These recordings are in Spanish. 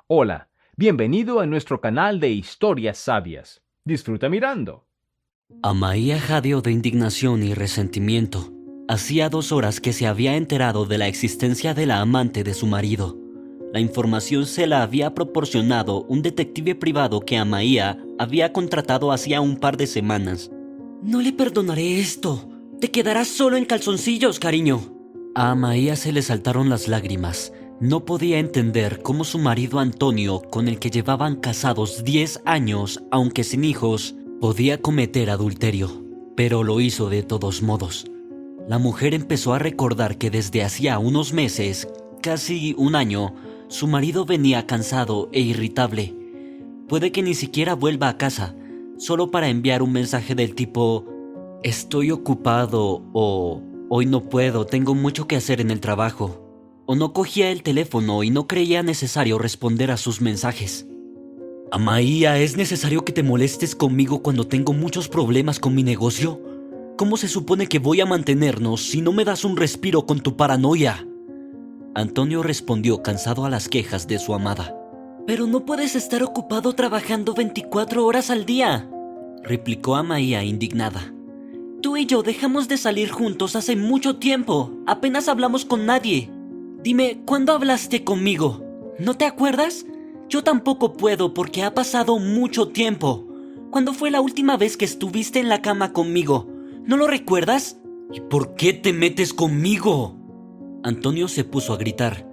Hola, bienvenido a nuestro canal de historias sabias. Disfruta mirando. Amaía jadeó de indignación y resentimiento. Hacía 2 horas que se había enterado de la existencia de la amante de su marido. La información se la había proporcionado un detective privado que Amaía había contratado hacía un par de semanas. No le perdonaré esto. Te quedarás solo en calzoncillos, cariño. A Amaía se le saltaron las lágrimas. No podía entender cómo su marido Antonio, con el que llevaban casados 10 años, aunque sin hijos, podía cometer adulterio, pero lo hizo de todos modos. La mujer empezó a recordar que desde hacía unos meses, casi un año, su marido venía cansado e irritable. Puede que ni siquiera vuelva a casa, solo para enviar un mensaje del tipo: estoy ocupado, o hoy no puedo, tengo mucho que hacer en el trabajo. O no cogía el teléfono y no creía necesario responder a sus mensajes. Amaía, ¿es necesario que te molestes conmigo cuando tengo muchos problemas con mi negocio? ¿Cómo se supone que voy a mantenernos si no me das un respiro con tu paranoia? Antonio respondió cansado a las quejas de su amada. Pero no puedes estar ocupado trabajando 24 horas al día, replicó Amaía indignada. Tú y yo dejamos de salir juntos hace mucho tiempo. Apenas hablamos con nadie. Dime, ¿cuándo hablaste conmigo? ¿No te acuerdas? Yo tampoco puedo porque ha pasado mucho tiempo. ¿Cuándo fue la última vez que estuviste en la cama conmigo? ¿No lo recuerdas? ¿Y por qué te metes conmigo? Antonio se puso a gritar.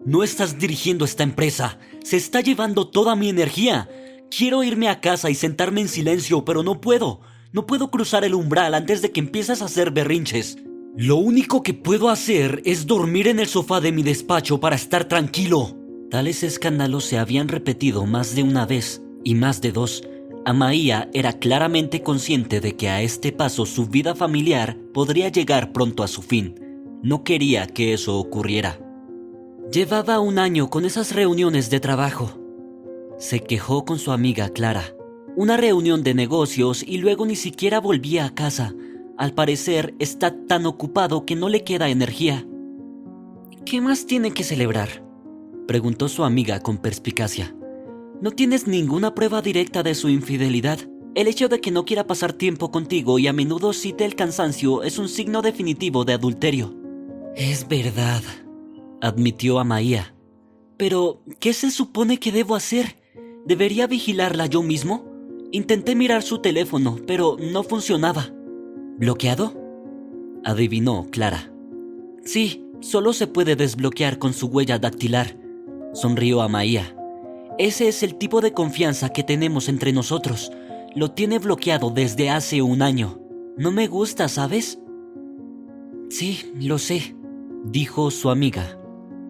No estás dirigiendo esta empresa. Se está llevando toda mi energía. Quiero irme a casa y sentarme en silencio, pero no puedo. No puedo cruzar el umbral antes de que empieces a hacer berrinches. Lo único que puedo hacer es dormir en el sofá de mi despacho para estar tranquilo. Tales escándalos se habían repetido más de una vez y más de dos. Amaía era claramente consciente de que a este paso su vida familiar podría llegar pronto a su fin. No quería que eso ocurriera. Llevaba un año con esas reuniones de trabajo. Se quejó con su amiga Clara. Una reunión de negocios y luego ni siquiera volvía a casa. Al parecer está tan ocupado que no le queda energía. ¿Qué más tiene que celebrar?, preguntó su amiga con perspicacia. ¿No tienes ninguna prueba directa de su infidelidad? El hecho de que no quiera pasar tiempo contigo y a menudo cite el cansancio es un signo definitivo de adulterio. Es verdad, admitió Amaía. Pero, ¿qué se supone que debo hacer? ¿Debería vigilarla yo mismo? Intenté mirar su teléfono, pero no funcionaba. ¿Bloqueado?, adivinó Clara. Sí, solo se puede desbloquear con su huella dactilar, sonrió Amaía. Ese es el tipo de confianza que tenemos entre nosotros. Lo tiene bloqueado desde hace un año. No me gusta, ¿sabes? Sí, lo sé, dijo su amiga.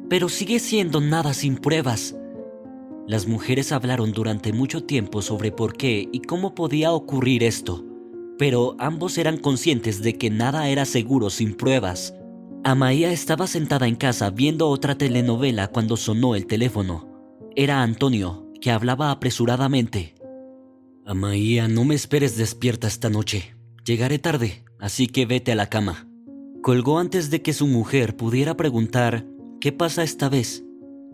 Pero sigue siendo nada sin pruebas. Las mujeres hablaron durante mucho tiempo sobre por qué y cómo podía ocurrir esto, pero ambos eran conscientes de que nada era seguro sin pruebas. Amaía estaba sentada en casa viendo otra telenovela cuando sonó el teléfono. Era Antonio, que hablaba apresuradamente. Amaía, no me esperes despierta esta noche. Llegaré tarde, así que vete a la cama. Colgó antes de que su mujer pudiera preguntar ¿qué pasa esta vez?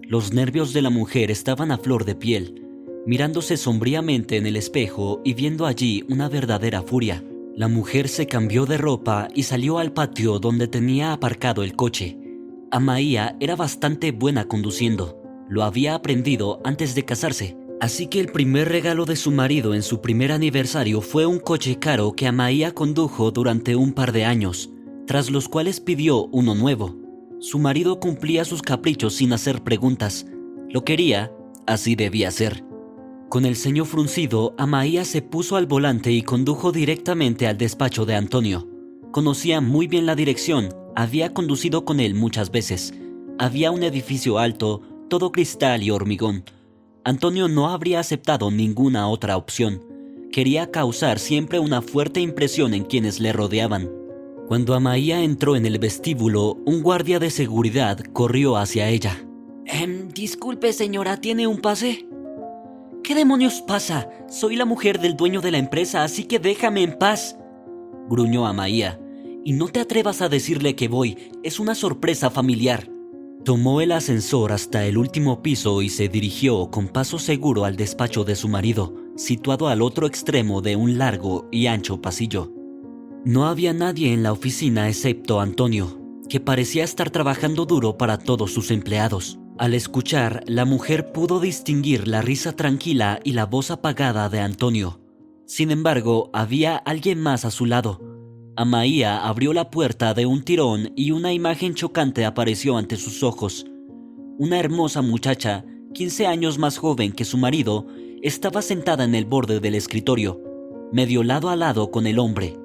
Los nervios de la mujer estaban a flor de piel, mirándose sombríamente en el espejo y viendo allí una verdadera furia. La mujer se cambió de ropa y salió al patio donde tenía aparcado el coche. Amaía era bastante buena conduciendo. Lo había aprendido antes de casarse, así que el primer regalo de su marido en su primer aniversario fue un coche caro que Amaía condujo durante un par de años, tras los cuales pidió uno nuevo. Su marido cumplía sus caprichos sin hacer preguntas. Lo quería, así debía ser. Con el ceño fruncido, Amaía se puso al volante y condujo directamente al despacho de Antonio. Conocía muy bien la dirección, había conducido con él muchas veces. Había un edificio alto, todo cristal y hormigón. Antonio no habría aceptado ninguna otra opción. Quería causar siempre una fuerte impresión en quienes le rodeaban. Cuando Amaía entró en el vestíbulo, un guardia de seguridad corrió hacia ella. Disculpe señora, ¿tiene un pase? ¿Qué demonios pasa? Soy la mujer del dueño de la empresa, así que déjame en paz, gruñó Amaía. Y no te atrevas a decirle que voy, es una sorpresa familiar. Tomó el ascensor hasta el último piso y se dirigió con paso seguro al despacho de su marido, situado al otro extremo de un largo y ancho pasillo. No había nadie en la oficina excepto Antonio, que parecía estar trabajando duro para todos sus empleados. Al escuchar, la mujer pudo distinguir la risa tranquila y la voz apagada de Antonio. Sin embargo, había alguien más a su lado. Amaia abrió la puerta de un tirón y una imagen chocante apareció ante sus ojos. Una hermosa muchacha, 15 años más joven que su marido, estaba sentada en el borde del escritorio, medio lado a lado con el hombre.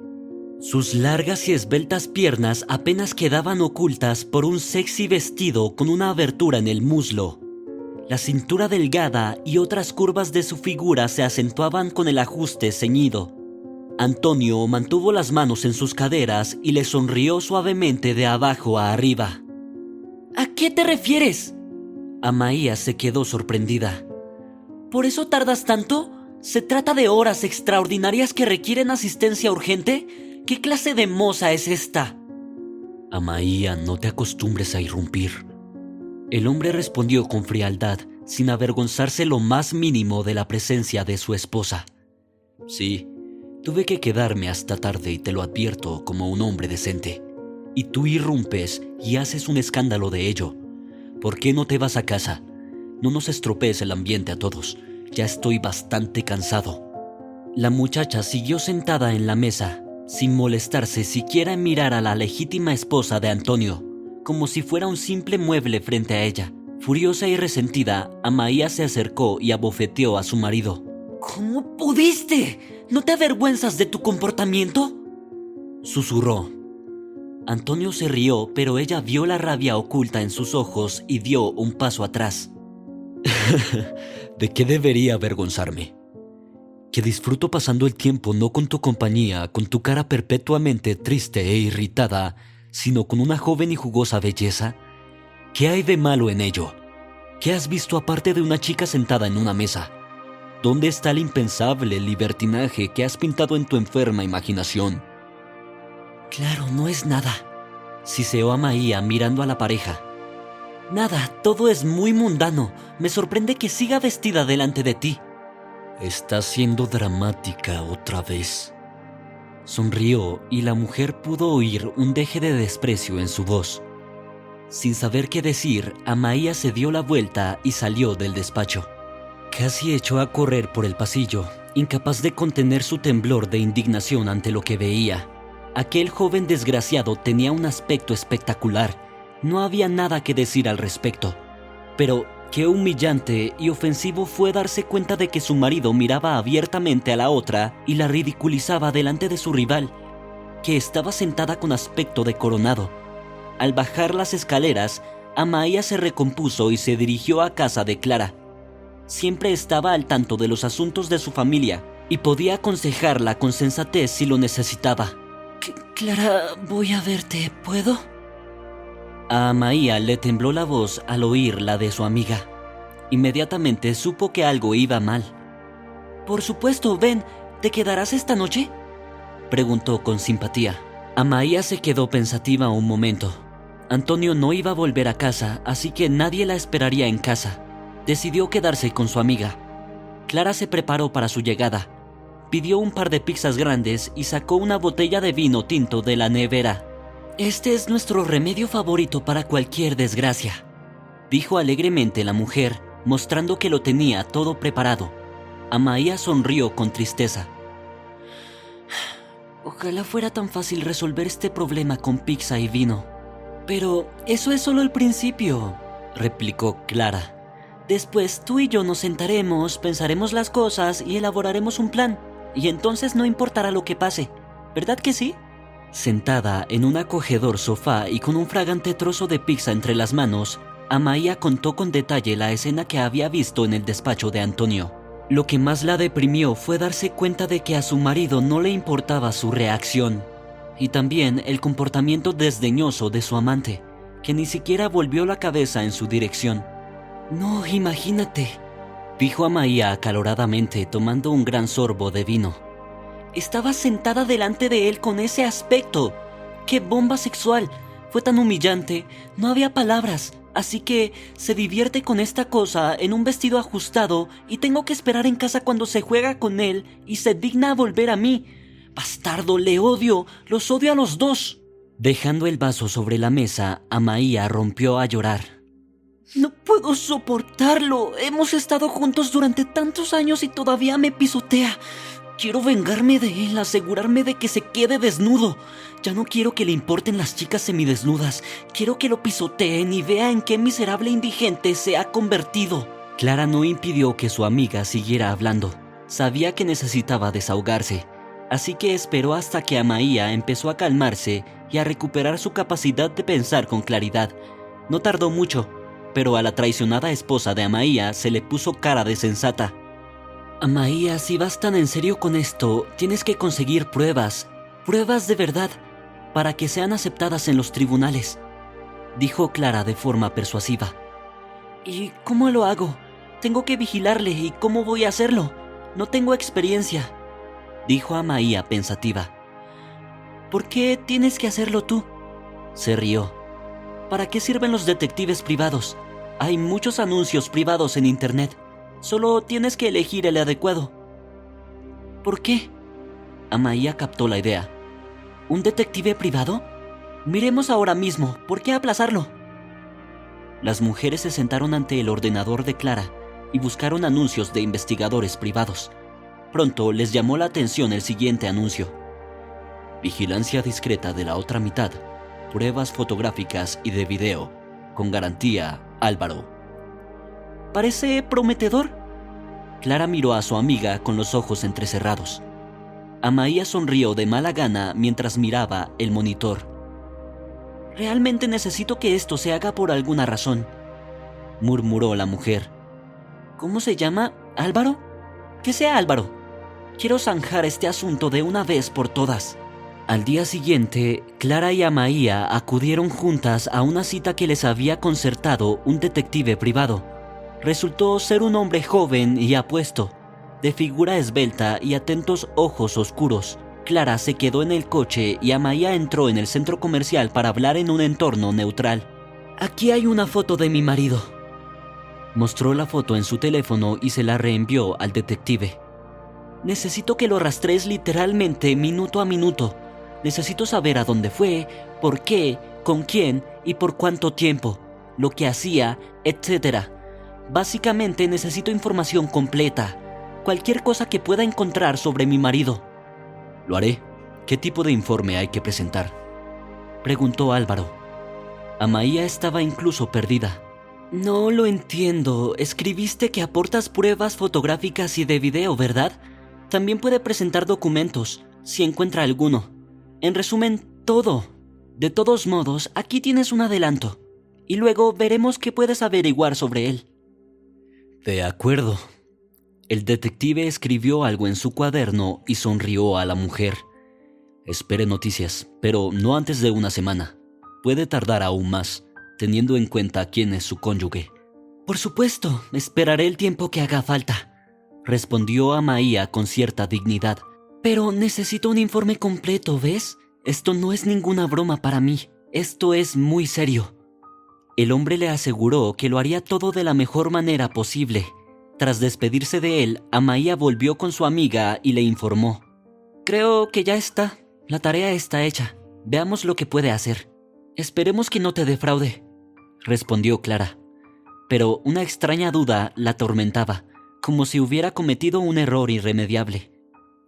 Sus largas y esbeltas piernas apenas quedaban ocultas por un sexy vestido con una abertura en el muslo. La cintura delgada y otras curvas de su figura se acentuaban con el ajuste ceñido. Antonio mantuvo las manos en sus caderas y le sonrió suavemente de abajo a arriba. ¿A qué te refieres? Amaia se quedó sorprendida. ¿Por eso tardas tanto? ¿Se trata de horas extraordinarias que requieren asistencia urgente? ¿Qué clase de moza es esta? Amaia, no te acostumbres a irrumpir. El hombre respondió con frialdad, sin avergonzarse lo más mínimo de la presencia de su esposa. Sí, tuve que quedarme hasta tarde y te lo advierto como un hombre decente. Y tú irrumpes y haces un escándalo de ello. ¿Por qué no te vas a casa? No nos estropees el ambiente a todos. Ya estoy bastante cansado. La muchacha siguió sentada en la mesa, sin molestarse siquiera en mirar a la legítima esposa de Antonio, como si fuera un simple mueble frente a ella. Furiosa y resentida, Amaia se acercó y abofeteó a su marido. ¿Cómo pudiste? ¿No te avergüenzas de tu comportamiento? Susurró. Antonio se rió, pero ella vio la rabia oculta en sus ojos y dio un paso atrás. ¿De qué debería avergonzarme? Que disfruto pasando el tiempo no con tu compañía, con tu cara perpetuamente triste e irritada, sino con una joven y jugosa belleza. ¿Qué hay de malo en ello? ¿Qué has visto aparte de una chica sentada en una mesa? ¿Dónde está el impensable libertinaje que has pintado en tu enferma imaginación? Claro, no es nada, siseó Amaia mirando a la pareja. Nada, todo es muy mundano. Me sorprende que siga vestida delante de ti. Estás siendo dramática otra vez. Sonrió y la mujer pudo oír un deje de desprecio en su voz. Sin saber qué decir, Amaia se dio la vuelta y salió del despacho. Casi echó a correr por el pasillo, incapaz de contener su temblor de indignación ante lo que veía. Aquel joven desgraciado tenía un aspecto espectacular. No había nada que decir al respecto. Pero qué humillante y ofensivo fue darse cuenta de que su marido miraba abiertamente a la otra y la ridiculizaba delante de su rival, que estaba sentada con aspecto de coronado. Al bajar las escaleras, Amaia se recompuso y se dirigió a casa de Clara. Siempre estaba al tanto de los asuntos de su familia y podía aconsejarla con sensatez si lo necesitaba. Clara, voy a verte, ¿puedo? A Amaia le tembló la voz al oír la de su amiga. Inmediatamente supo que algo iba mal. Por supuesto, ven, ¿te quedarás esta noche?, preguntó con simpatía. Amaia se quedó pensativa un momento. Antonio no iba a volver a casa, así que nadie la esperaría en casa. Decidió quedarse con su amiga. Clara se preparó para su llegada. Pidió un par de pizzas grandes y sacó una botella de vino tinto de la nevera. Este es nuestro remedio favorito para cualquier desgracia, dijo alegremente la mujer, mostrando que lo tenía todo preparado. Amaia sonrió con tristeza. Ojalá fuera tan fácil resolver este problema con pizza y vino. Pero eso es solo el principio, replicó Clara. Después tú y yo nos sentaremos, pensaremos las cosas y elaboraremos un plan. Y entonces no importará lo que pase, ¿verdad que sí? Sentada en un acogedor sofá y con un fragante trozo de pizza entre las manos, Amaia contó con detalle la escena que había visto en el despacho de Antonio. Lo que más la deprimió fue darse cuenta de que a su marido no le importaba su reacción, y también el comportamiento desdeñoso de su amante, que ni siquiera volvió la cabeza en su dirección. No, imagínate, dijo Amaia acaloradamente tomando un gran sorbo de vino. Estaba sentada delante de él con ese aspecto. ¡Qué bomba sexual! Fue tan humillante, no había palabras. así que se divierte con esta cosa en un vestido ajustado y tengo que esperar en casa cuando se juega con él y se digna a volver a mí. ¡Bastardo, le odio! ¡Los odio a los dos! Dejando el vaso sobre la mesa, Amaia rompió a llorar. No puedo soportarlo. Hemos estado juntos durante tantos años y todavía me pisotea. Quiero vengarme de él, asegurarme de que se quede desnudo. Ya no quiero que le importen las chicas semidesnudas. Quiero que lo pisoteen y vea en qué miserable indigente se ha convertido. Clara no impidió que su amiga siguiera hablando. Sabía que necesitaba desahogarse, así que esperó hasta que Amaia empezó a calmarse y a recuperar su capacidad de pensar con claridad. No tardó mucho, pero a la traicionada esposa de Amaia se le puso cara de sensata. Amaia, si vas tan en serio con esto, tienes que conseguir pruebas de verdad, para que sean aceptadas en los tribunales, dijo Clara de forma persuasiva. ¿Y cómo lo hago? Tengo que vigilarle, ¿y cómo voy a hacerlo? No tengo experiencia, dijo Amaia pensativa. ¿Por qué tienes que hacerlo tú? Se rió. ¿Para qué sirven los detectives privados? Hay muchos anuncios privados en internet. Solo tienes que elegir el adecuado. ¿Por qué? Amaia captó la idea. ¿Un detective privado? Miremos ahora mismo. ¿Por qué aplazarlo? Las mujeres se sentaron ante el ordenador de Clara y buscaron anuncios de investigadores privados. Pronto les llamó la atención el siguiente anuncio. Vigilancia discreta de la otra mitad. Pruebas fotográficas y de video. Con garantía, Álvaro. ¿Parece prometedor? Clara miró a su amiga con los ojos entrecerrados. Amaia sonrió de mala gana mientras miraba el monitor. Realmente necesito que esto se haga por alguna razón, murmuró la mujer. ¿Cómo se llama? ¿Álvaro? Que sea Álvaro. Quiero zanjar este asunto de una vez por todas. Al día siguiente, Clara y Amaia acudieron juntas a una cita que les había concertado un detective privado. Resultó ser un hombre joven y apuesto, de figura esbelta y atentos ojos oscuros. Clara se quedó en el coche y Amaia entró en el centro comercial para hablar en un entorno neutral. Aquí hay una foto de mi marido. Mostró la foto en su teléfono y se la reenvió al detective. Necesito que lo rastrees literalmente minuto a minuto. Necesito saber a dónde fue, por qué, con quién y por cuánto tiempo, lo que hacía, etc. Básicamente necesito información completa, cualquier cosa que pueda encontrar sobre mi marido. Lo haré. ¿Qué tipo de informe hay que presentar?, preguntó Álvaro. Amaia estaba incluso perdida. No lo entiendo. Escribiste que aportas pruebas fotográficas y de video, ¿verdad? También puede presentar documentos, si encuentra alguno. En resumen, todo. De todos modos, aquí tienes un adelanto. Y luego veremos qué puedes averiguar sobre él. De acuerdo. El detective escribió algo en su cuaderno y sonrió a la mujer. Espere noticias, pero no antes de una semana. Puede tardar aún más, teniendo en cuenta quién es su cónyuge. Por supuesto, esperaré el tiempo que haga falta, respondió Amaia con cierta dignidad. Pero necesito un informe completo, ¿ves? Esto no es ninguna broma para mí. Esto es muy serio. El hombre le aseguró que lo haría todo de la mejor manera posible. Tras despedirse de él, Amaia volvió con su amiga y le informó. Creo que ya está. La tarea está hecha. Veamos lo que puede hacer. Esperemos que no te defraude, respondió Clara. Pero una extraña duda la atormentaba, como si hubiera cometido un error irremediable.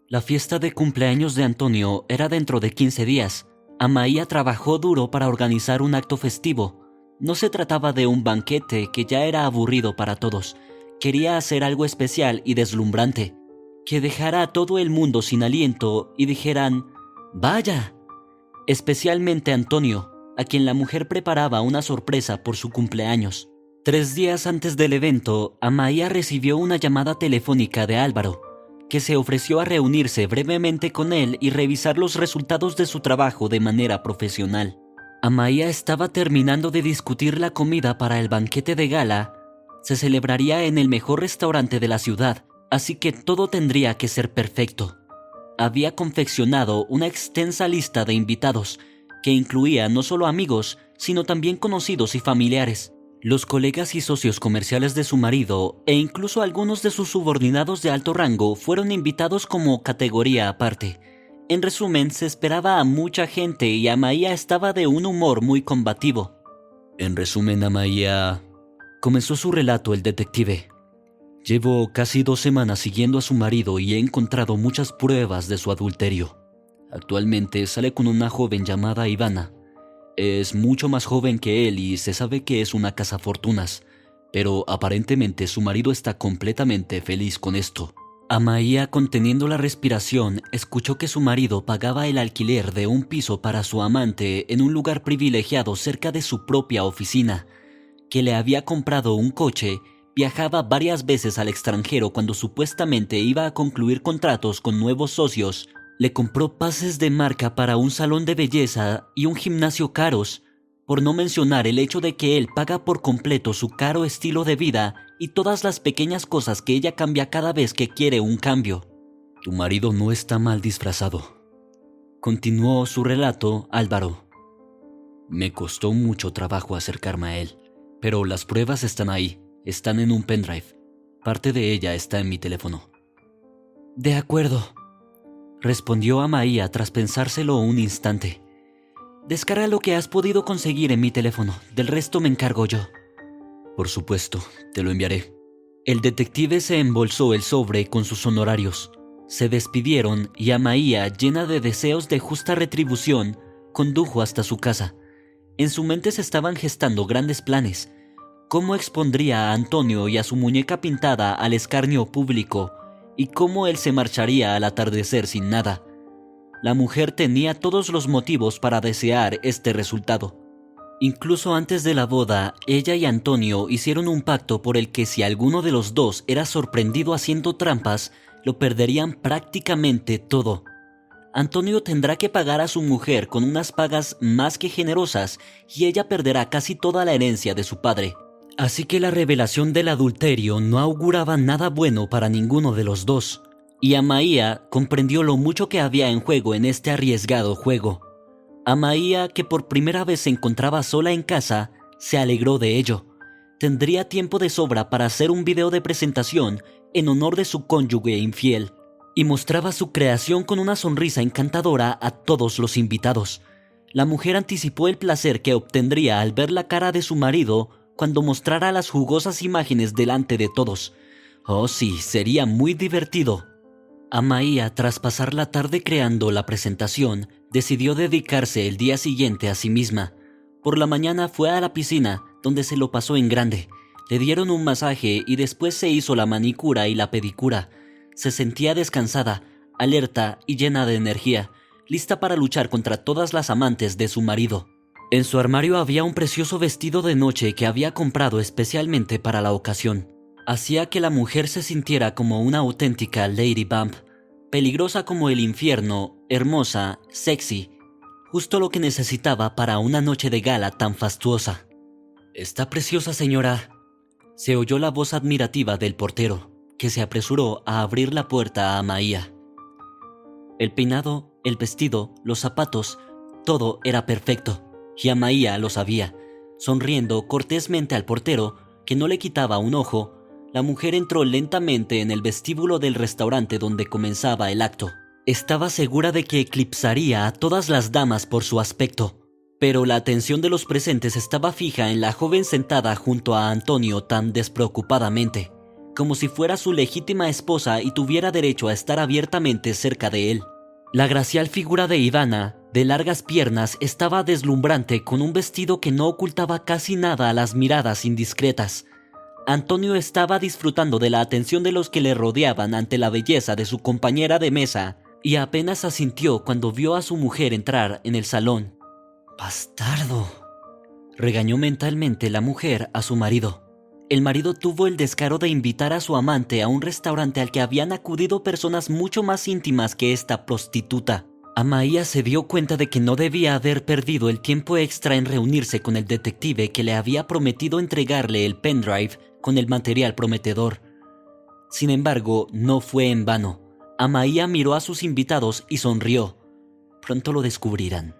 La fiesta de cumpleaños de Antonio era dentro de 15 días. Amaia trabajó duro para organizar un acto festivo. No se trataba de un banquete que ya era aburrido para todos. Quería hacer algo especial y deslumbrante, que dejara a todo el mundo sin aliento y dijeran, ¡vaya! Especialmente Antonio, a quien la mujer preparaba una sorpresa por su cumpleaños. 3 días antes del evento, Amaia recibió una llamada telefónica de Álvaro, que se ofreció a reunirse brevemente con él y revisar los resultados de su trabajo de manera profesional. Amaia estaba terminando de discutir la comida para el banquete de gala. Se celebraría en el mejor restaurante de la ciudad, así que todo tendría que ser perfecto. Había confeccionado una extensa lista de invitados, que incluía no solo amigos, sino también conocidos y familiares. Los colegas y socios comerciales de su marido e incluso algunos de sus subordinados de alto rango fueron invitados como categoría aparte. En resumen, se esperaba a mucha gente y Amaya estaba de un humor muy combativo. En resumen, Amaya... Comenzó su relato el detective. Llevo casi 2 semanas siguiendo a su marido y he encontrado muchas pruebas de su adulterio. Actualmente sale con una joven llamada Ivana. Es mucho más joven que él y se sabe que es una cazafortunas, pero aparentemente su marido está completamente feliz con esto. Amaya, conteniendo la respiración, escuchó que su marido pagaba el alquiler de un piso para su amante en un lugar privilegiado cerca de su propia oficina, que le había comprado un coche, viajaba varias veces al extranjero cuando supuestamente iba a concluir contratos con nuevos socios, le compró pases de marca para un salón de belleza y un gimnasio caros, por no mencionar el hecho de que él paga por completo su caro estilo de vida y todas las pequeñas cosas que ella cambia cada vez que quiere un cambio. Tu marido no está mal disfrazado. Continuó su relato Álvaro. Me costó mucho trabajo acercarme a él, pero las pruebas están ahí, están en un pendrive. Parte de ella está en mi teléfono. De acuerdo, respondió Amaya tras pensárselo un instante. Descarga lo que has podido conseguir en mi teléfono, del resto me encargo yo. Por supuesto, te lo enviaré. El detective se embolsó el sobre con sus honorarios. Se despidieron y Amaya, llena de deseos de justa retribución, condujo hasta su casa. En su mente se estaban gestando grandes planes. ¿Cómo expondría a Antonio y a su muñeca pintada al escarnio público? ¿Y cómo él se marcharía al atardecer sin nada? La mujer tenía todos los motivos para desear este resultado. Incluso antes de la boda, ella y Antonio hicieron un pacto por el que si alguno de los dos era sorprendido haciendo trampas, lo perderían prácticamente todo. Antonio tendrá que pagar a su mujer con unas pagas más que generosas y ella perderá casi toda la herencia de su padre. Así que la revelación del adulterio no auguraba nada bueno para ninguno de los dos, y Amaya comprendió lo mucho que había en juego en este arriesgado juego. Amaya, que por primera vez se encontraba sola en casa, se alegró de ello. Tendría tiempo de sobra para hacer un video de presentación en honor de su cónyuge infiel, y mostraba su creación con una sonrisa encantadora a todos los invitados. La mujer anticipó el placer que obtendría al ver la cara de su marido cuando mostrara las jugosas imágenes delante de todos. Oh sí, sería muy divertido. Amaya, tras pasar la tarde creando la presentación, decidió dedicarse el día siguiente a sí misma. Por la mañana fue a la piscina, donde se lo pasó en grande. Le dieron un masaje y después se hizo la manicura y la pedicura. Se sentía descansada, alerta y llena de energía, lista para luchar contra todas las amantes de su marido. En su armario había un precioso vestido de noche que había comprado especialmente para la ocasión. Hacía que la mujer se sintiera como una auténtica Lady Bump, peligrosa como el infierno, hermosa, sexy, justo lo que necesitaba para una noche de gala tan fastuosa. «Está preciosa, señora», se oyó la voz admirativa del portero, que se apresuró a abrir la puerta a Amaya. El peinado, el vestido, los zapatos, todo era perfecto. Y Amaya lo sabía. Sonriendo cortésmente al portero, que no le quitaba un ojo, la mujer entró lentamente en el vestíbulo del restaurante donde comenzaba el acto. Estaba segura de que eclipsaría a todas las damas por su aspecto, pero la atención de los presentes estaba fija en la joven sentada junto a Antonio tan despreocupadamente, como si fuera su legítima esposa y tuviera derecho a estar abiertamente cerca de él. La gracial figura de Ivana, de largas piernas, estaba deslumbrante con un vestido que no ocultaba casi nada a las miradas indiscretas. Antonio estaba disfrutando de la atención de los que le rodeaban ante la belleza de su compañera de mesa y apenas asintió cuando vio a su mujer entrar en el salón. «¡Bastardo!», regañó mentalmente la mujer a su marido. El marido tuvo el descaro de invitar a su amante a un restaurante al que habían acudido personas mucho más íntimas que esta prostituta. Amaya se dio cuenta de que no debía haber perdido el tiempo extra en reunirse con el detective que le había prometido entregarle el pendrive con el material prometedor. Sin embargo, no fue en vano. Amaya miró a sus invitados y sonrió. Pronto lo descubrirán.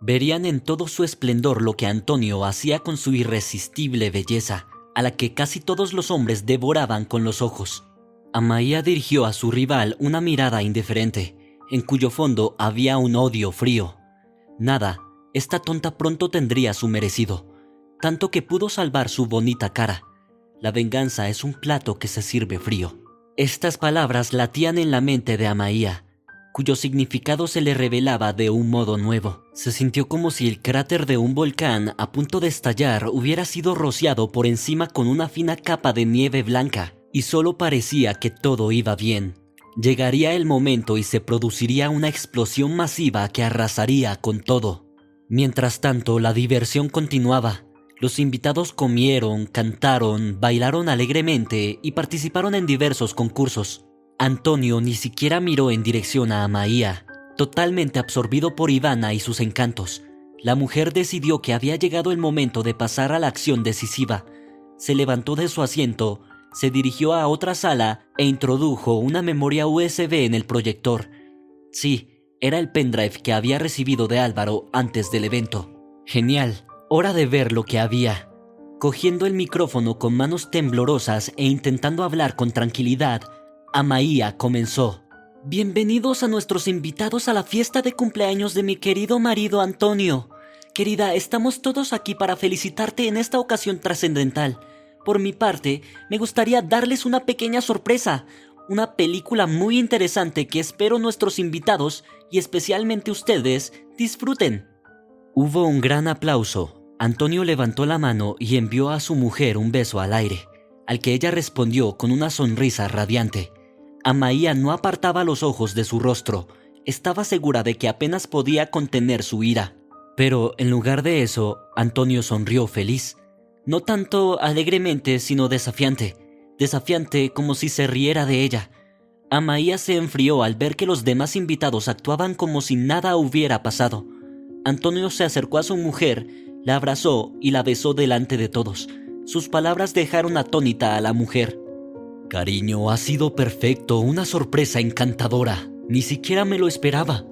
Verían en todo su esplendor lo que Antonio hacía con su irresistible belleza, a la que casi todos los hombres devoraban con los ojos. Amaia dirigió a su rival una mirada indiferente, en cuyo fondo había un odio frío. Nada, esta tonta pronto tendría su merecido, tanto que pudo salvar su bonita cara. La venganza es un plato que se sirve frío. Estas palabras latían en la mente de Amaia, cuyo significado se le revelaba de un modo nuevo. Se sintió como si el cráter de un volcán a punto de estallar hubiera sido rociado por encima con una fina capa de nieve blanca, y solo parecía que todo iba bien. Llegaría el momento y se produciría una explosión masiva que arrasaría con todo. Mientras tanto, la diversión continuaba. Los invitados comieron, cantaron, bailaron alegremente y participaron en diversos concursos. Antonio ni siquiera miró en dirección a Amaia, totalmente absorbido por Ivana y sus encantos. La mujer decidió que había llegado el momento de pasar a la acción decisiva. Se levantó de su asiento, se dirigió a otra sala e introdujo una memoria USB en el proyector. Sí, era el pendrive que había recibido de Álvaro antes del evento. Genial, hora de ver lo que había. Cogiendo el micrófono con manos temblorosas e intentando hablar con tranquilidad, Amaia comenzó. Bienvenidos a nuestros invitados a la fiesta de cumpleaños de mi querido marido Antonio. Querida, estamos todos aquí para felicitarte en esta ocasión trascendental. Por mi parte, me gustaría darles una pequeña sorpresa, una película muy interesante que espero nuestros invitados, y especialmente ustedes, disfruten. Hubo un gran aplauso. Antonio levantó la mano y envió a su mujer un beso al aire, al que ella respondió con una sonrisa radiante. Amaia no apartaba los ojos de su rostro. Estaba segura de que apenas podía contener su ira. Pero en lugar de eso, Antonio sonrió feliz. No tanto alegremente, sino desafiante. Desafiante como si se riera de ella. Amaia se enfrió al ver que los demás invitados actuaban como si nada hubiera pasado. Antonio se acercó a su mujer, la abrazó y la besó delante de todos. Sus palabras dejaron atónita a la mujer. Cariño, ha sido perfecto, una sorpresa encantadora. Ni siquiera me lo esperaba.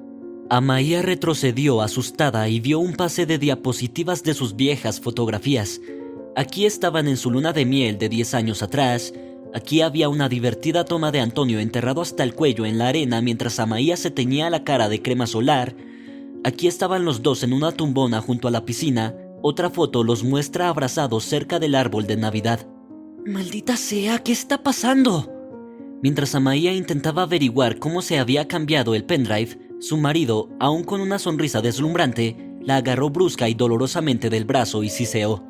Amaia retrocedió asustada y vio un pase de diapositivas de sus viejas fotografías. Aquí estaban en su luna de miel de 10 años atrás. Aquí había una divertida toma de Antonio enterrado hasta el cuello en la arena mientras Amaia se teñía la cara de crema solar. Aquí estaban los dos en una tumbona junto a la piscina. Otra foto los muestra abrazados cerca del árbol de Navidad. ¡Maldita sea! ¿Qué está pasando? Mientras Amaia intentaba averiguar cómo se había cambiado el pendrive, su marido, aún con una sonrisa deslumbrante, la agarró brusca y dolorosamente del brazo y siseó.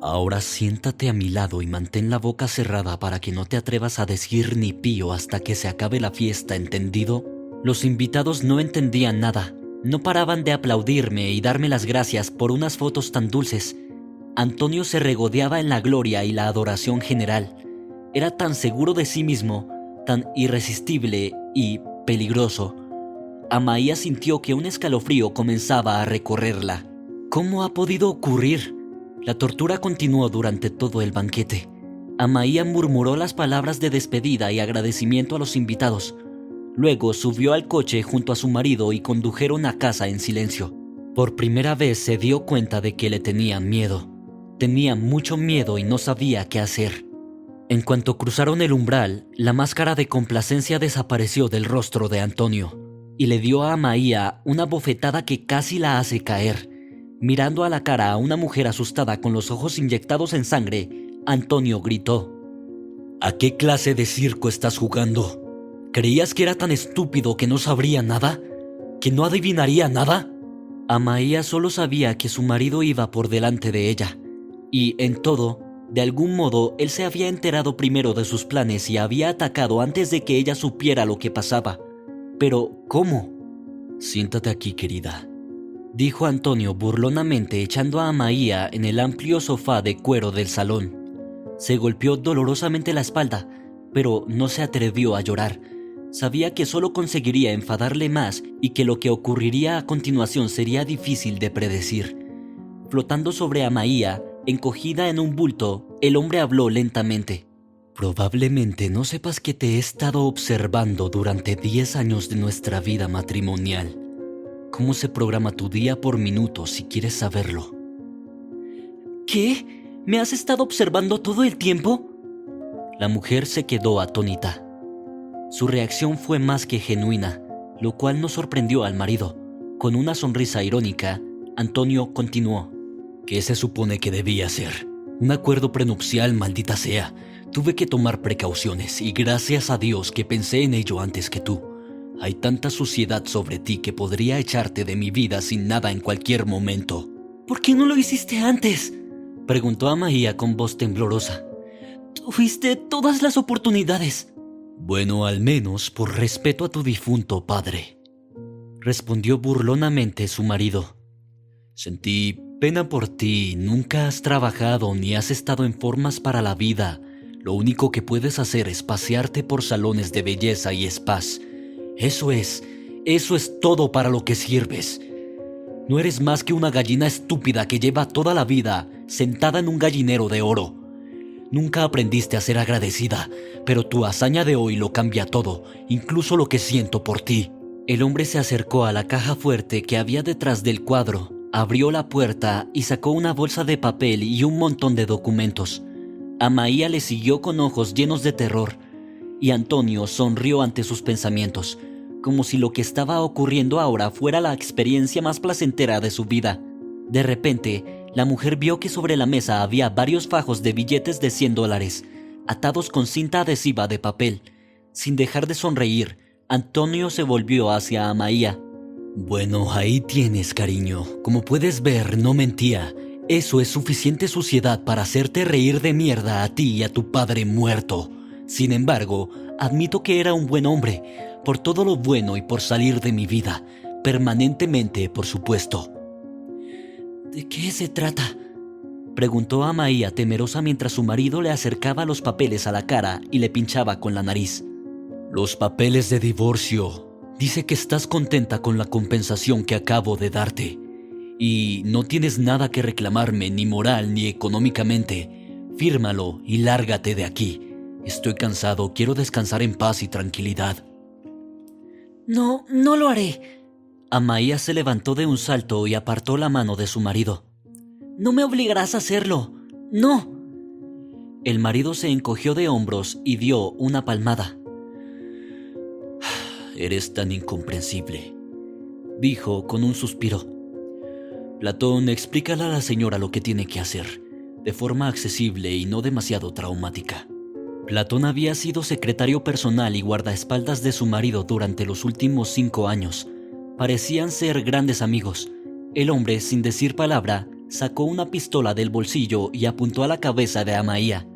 Ahora siéntate a mi lado y mantén la boca cerrada para que no te atrevas a decir ni pío hasta que se acabe la fiesta, ¿entendido? Los invitados no entendían nada. No paraban de aplaudirme y darme las gracias por unas fotos tan dulces. Antonio se regodeaba en la gloria y la adoración general. Era tan seguro de sí mismo, tan irresistible y peligroso. Amaia sintió que un escalofrío comenzaba a recorrerla. ¿Cómo ha podido ocurrir? La tortura continuó durante todo el banquete. Amaia murmuró las palabras de despedida y agradecimiento a los invitados. Luego subió al coche junto a su marido y condujeron a casa en silencio. Por primera vez se dio cuenta de que le tenían miedo. Tenía mucho miedo y no sabía qué hacer. En cuanto cruzaron el umbral, la máscara de complacencia desapareció del rostro de Antonio y le dio a Amaia una bofetada que casi la hace caer. Mirando a la cara a una mujer asustada con los ojos inyectados en sangre, Antonio gritó: ¿A qué clase de circo estás jugando? ¿Creías que era tan estúpido que no sabría nada? ¿Que no adivinaría nada? Amaia solo sabía que su marido iba por delante de ella. Y, en todo, de algún modo, él se había enterado primero de sus planes y había atacado antes de que ella supiera lo que pasaba. Pero, ¿cómo? Siéntate aquí, querida, dijo Antonio burlonamente echando a Amaia en el amplio sofá de cuero del salón. Se golpeó dolorosamente la espalda, pero no se atrevió a llorar. Sabía que solo conseguiría enfadarle más y que lo que ocurriría a continuación sería difícil de predecir. Flotando sobre Amaia, encogida en un bulto, el hombre habló lentamente. Probablemente no sepas que te he estado observando durante 10 años de nuestra vida matrimonial. cómo se programa tu día por minuto si quieres saberlo. ¿Qué? ¿Me has estado observando todo el tiempo? La mujer se quedó atónita. Su reacción fue más que genuina, lo cual no sorprendió al marido. Con una sonrisa irónica, Antonio continuó. ¿Qué se supone que debía hacer? Un acuerdo prenupcial, maldita sea. Tuve que tomar precauciones y gracias a Dios que pensé en ello antes que tú. Hay tanta suciedad sobre ti que podría echarte de mi vida sin nada en cualquier momento. ¿Por qué no lo hiciste antes?, preguntó Amaia con voz temblorosa. Tuviste todas las oportunidades. Bueno, al menos por respeto a tu difunto padre, respondió burlonamente su marido. Sentí pena por ti. Nunca has trabajado ni has estado en formas para la vida. Lo único que puedes hacer es pasearte por salones de belleza y spas. Eso es todo para lo que sirves. No eres más que una gallina estúpida que lleva toda la vida sentada en un gallinero de oro. Nunca aprendiste a ser agradecida, pero tu hazaña de hoy lo cambia todo, incluso lo que siento por ti. El hombre se acercó a la caja fuerte que había detrás del cuadro, abrió la puerta y sacó una bolsa de papel y un montón de documentos. Amaia le siguió con ojos llenos de terror, y Antonio sonrió ante sus pensamientos, como si lo que estaba ocurriendo ahora fuera la experiencia más placentera de su vida. De repente, la mujer vio que sobre la mesa había varios fajos de billetes de $100, atados con cinta adhesiva de papel. Sin dejar de sonreír, Antonio se volvió hacia Amaia. Bueno, ahí tienes, cariño. Como puedes ver, no mentía. Eso es suficiente suciedad para hacerte reír de mierda a ti y a tu padre muerto. Sin embargo, admito que era un buen hombre, por todo lo bueno y por salir de mi vida, permanentemente, por supuesto. ¿De qué se trata?, preguntó Amaia temerosa mientras su marido le acercaba los papeles a la cara y le pinchaba con la nariz. Los papeles de divorcio. Dice que estás contenta con la compensación que acabo de darte. Y no tienes nada que reclamarme, ni moral ni económicamente. Fírmalo y lárgate de aquí. Estoy cansado, quiero descansar en paz y tranquilidad. No lo haré. Amaia se levantó de un salto y apartó la mano de su marido. No me obligarás a hacerlo. ¡No! El marido se encogió de hombros y dio una palmada. Eres tan incomprensible, dijo con un suspiro. Platón, explícale a la señora lo que tiene que hacer, de forma accesible y no demasiado traumática. Platón había sido secretario personal y guardaespaldas de su marido durante los últimos 5 años. Parecían ser grandes amigos. El hombre, sin decir palabra, sacó una pistola del bolsillo y apuntó a la cabeza de Amaia,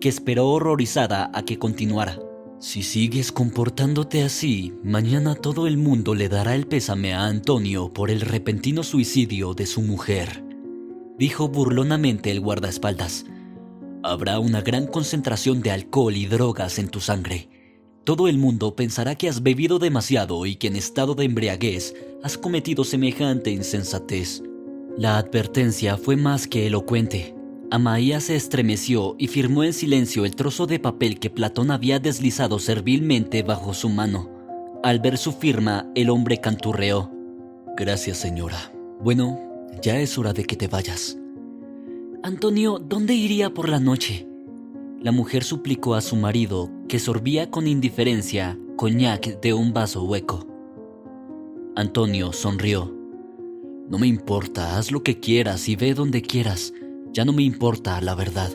que esperó horrorizada a que continuara. Si sigues comportándote así, mañana todo el mundo le dará el pésame a Antonio por el repentino suicidio de su mujer, dijo burlonamente el guardaespaldas. Habrá una gran concentración de alcohol y drogas en tu sangre. Todo el mundo pensará que has bebido demasiado y que en estado de embriaguez has cometido semejante insensatez. La advertencia fue más que elocuente. Amaia se estremeció y firmó en silencio el trozo de papel que Platón había deslizado servilmente bajo su mano. Al ver su firma, el hombre canturreó. Gracias, señora. Bueno, ya es hora de que te vayas. Antonio, ¿dónde iría por la noche? La mujer suplicó a su marido, que sorbía con indiferencia coñac de un vaso hueco. Antonio sonrió. No me importa, haz lo que quieras y ve donde quieras. Ya no me importa, la verdad.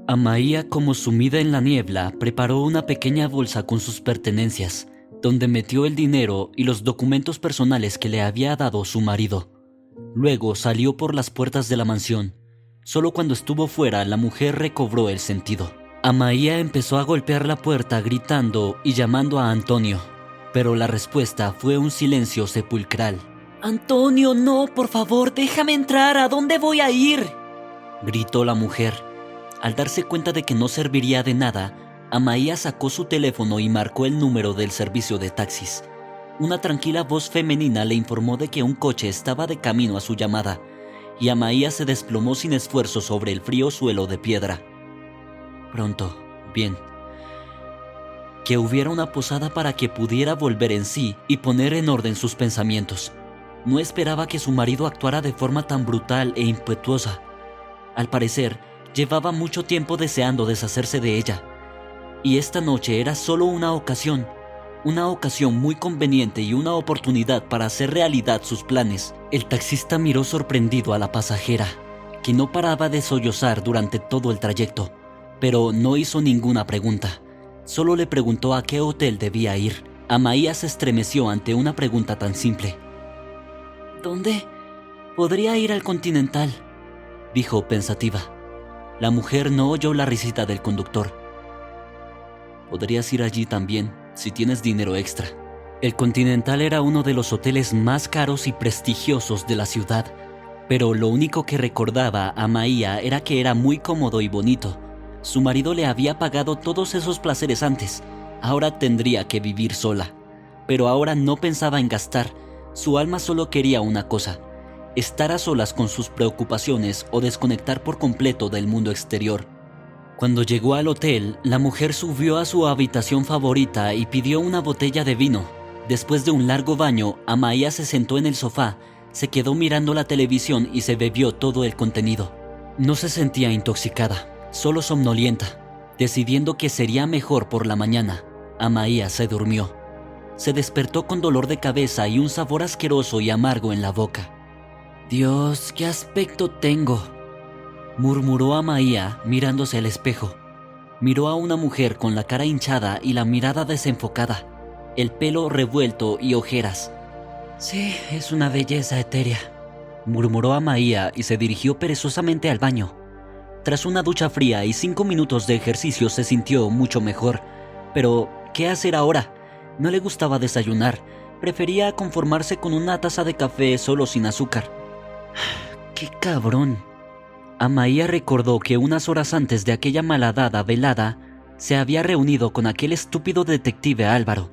Amaia, como sumida en la niebla, preparó una pequeña bolsa con sus pertenencias, donde metió el dinero y los documentos personales que le había dado su marido. Luego salió por las puertas de la mansión. Solo cuando estuvo fuera, la mujer recobró el sentido. Amaia empezó a golpear la puerta gritando y llamando a Antonio, pero la respuesta fue un silencio sepulcral. «Antonio, no, por favor, déjame entrar, ¿a dónde voy a ir?», gritó la mujer. Al darse cuenta de que no serviría de nada, Amaia sacó su teléfono y marcó el número del servicio de taxis. Una tranquila voz femenina le informó de que un coche estaba de camino a su llamada, y Amaia se desplomó sin esfuerzo sobre el frío suelo de piedra. Pronto, bien. Que hubiera una posada para que pudiera volver en sí y poner en orden sus pensamientos. No esperaba que su marido actuara de forma tan brutal e impetuosa. Al parecer, llevaba mucho tiempo deseando deshacerse de ella. Y esta noche era solo una ocasión muy conveniente y una oportunidad para hacer realidad sus planes. El taxista miró sorprendido a la pasajera, que no paraba de sollozar durante todo el trayecto, pero no hizo ninguna pregunta. Solo le preguntó a qué hotel debía ir. Amaia se estremeció ante una pregunta tan simple. ¿Dónde? Podría ir al Continental, dijo pensativa. La mujer no oyó la risita del conductor. Podrías ir allí también, si tienes dinero extra. El Continental era uno de los hoteles más caros y prestigiosos de la ciudad, pero lo único que recordaba a Amaia era que era muy cómodo y bonito. Su marido le había pagado todos esos placeres antes. Ahora tendría que vivir sola. Pero ahora no pensaba en gastar. Su alma solo quería una cosa: estar a solas con sus preocupaciones o desconectar por completo del mundo exterior. Cuando llegó al hotel, la mujer subió a su habitación favorita y pidió una botella de vino. Después de un largo baño, Amaia se sentó en el sofá, se quedó mirando la televisión y se bebió todo el contenido. No se sentía intoxicada, solo somnolienta. Decidiendo que sería mejor por la mañana, Amaia se durmió. Se despertó con dolor de cabeza y un sabor asqueroso y amargo en la boca. «Dios, qué aspecto tengo», murmuró Amaia mirándose al espejo. Miró a una mujer con la cara hinchada y la mirada desenfocada, el pelo revuelto y ojeras. «Sí, es una belleza etérea», murmuró Amaia y se dirigió perezosamente al baño. Tras una ducha fría y 5 minutos de ejercicio se sintió mucho mejor. Pero, ¿qué hacer ahora? No le gustaba desayunar. Prefería conformarse con una taza de café solo sin azúcar. ¡Qué cabrón! Amaia recordó que unas horas antes de aquella malhadada velada, se había reunido con aquel estúpido detective Álvaro.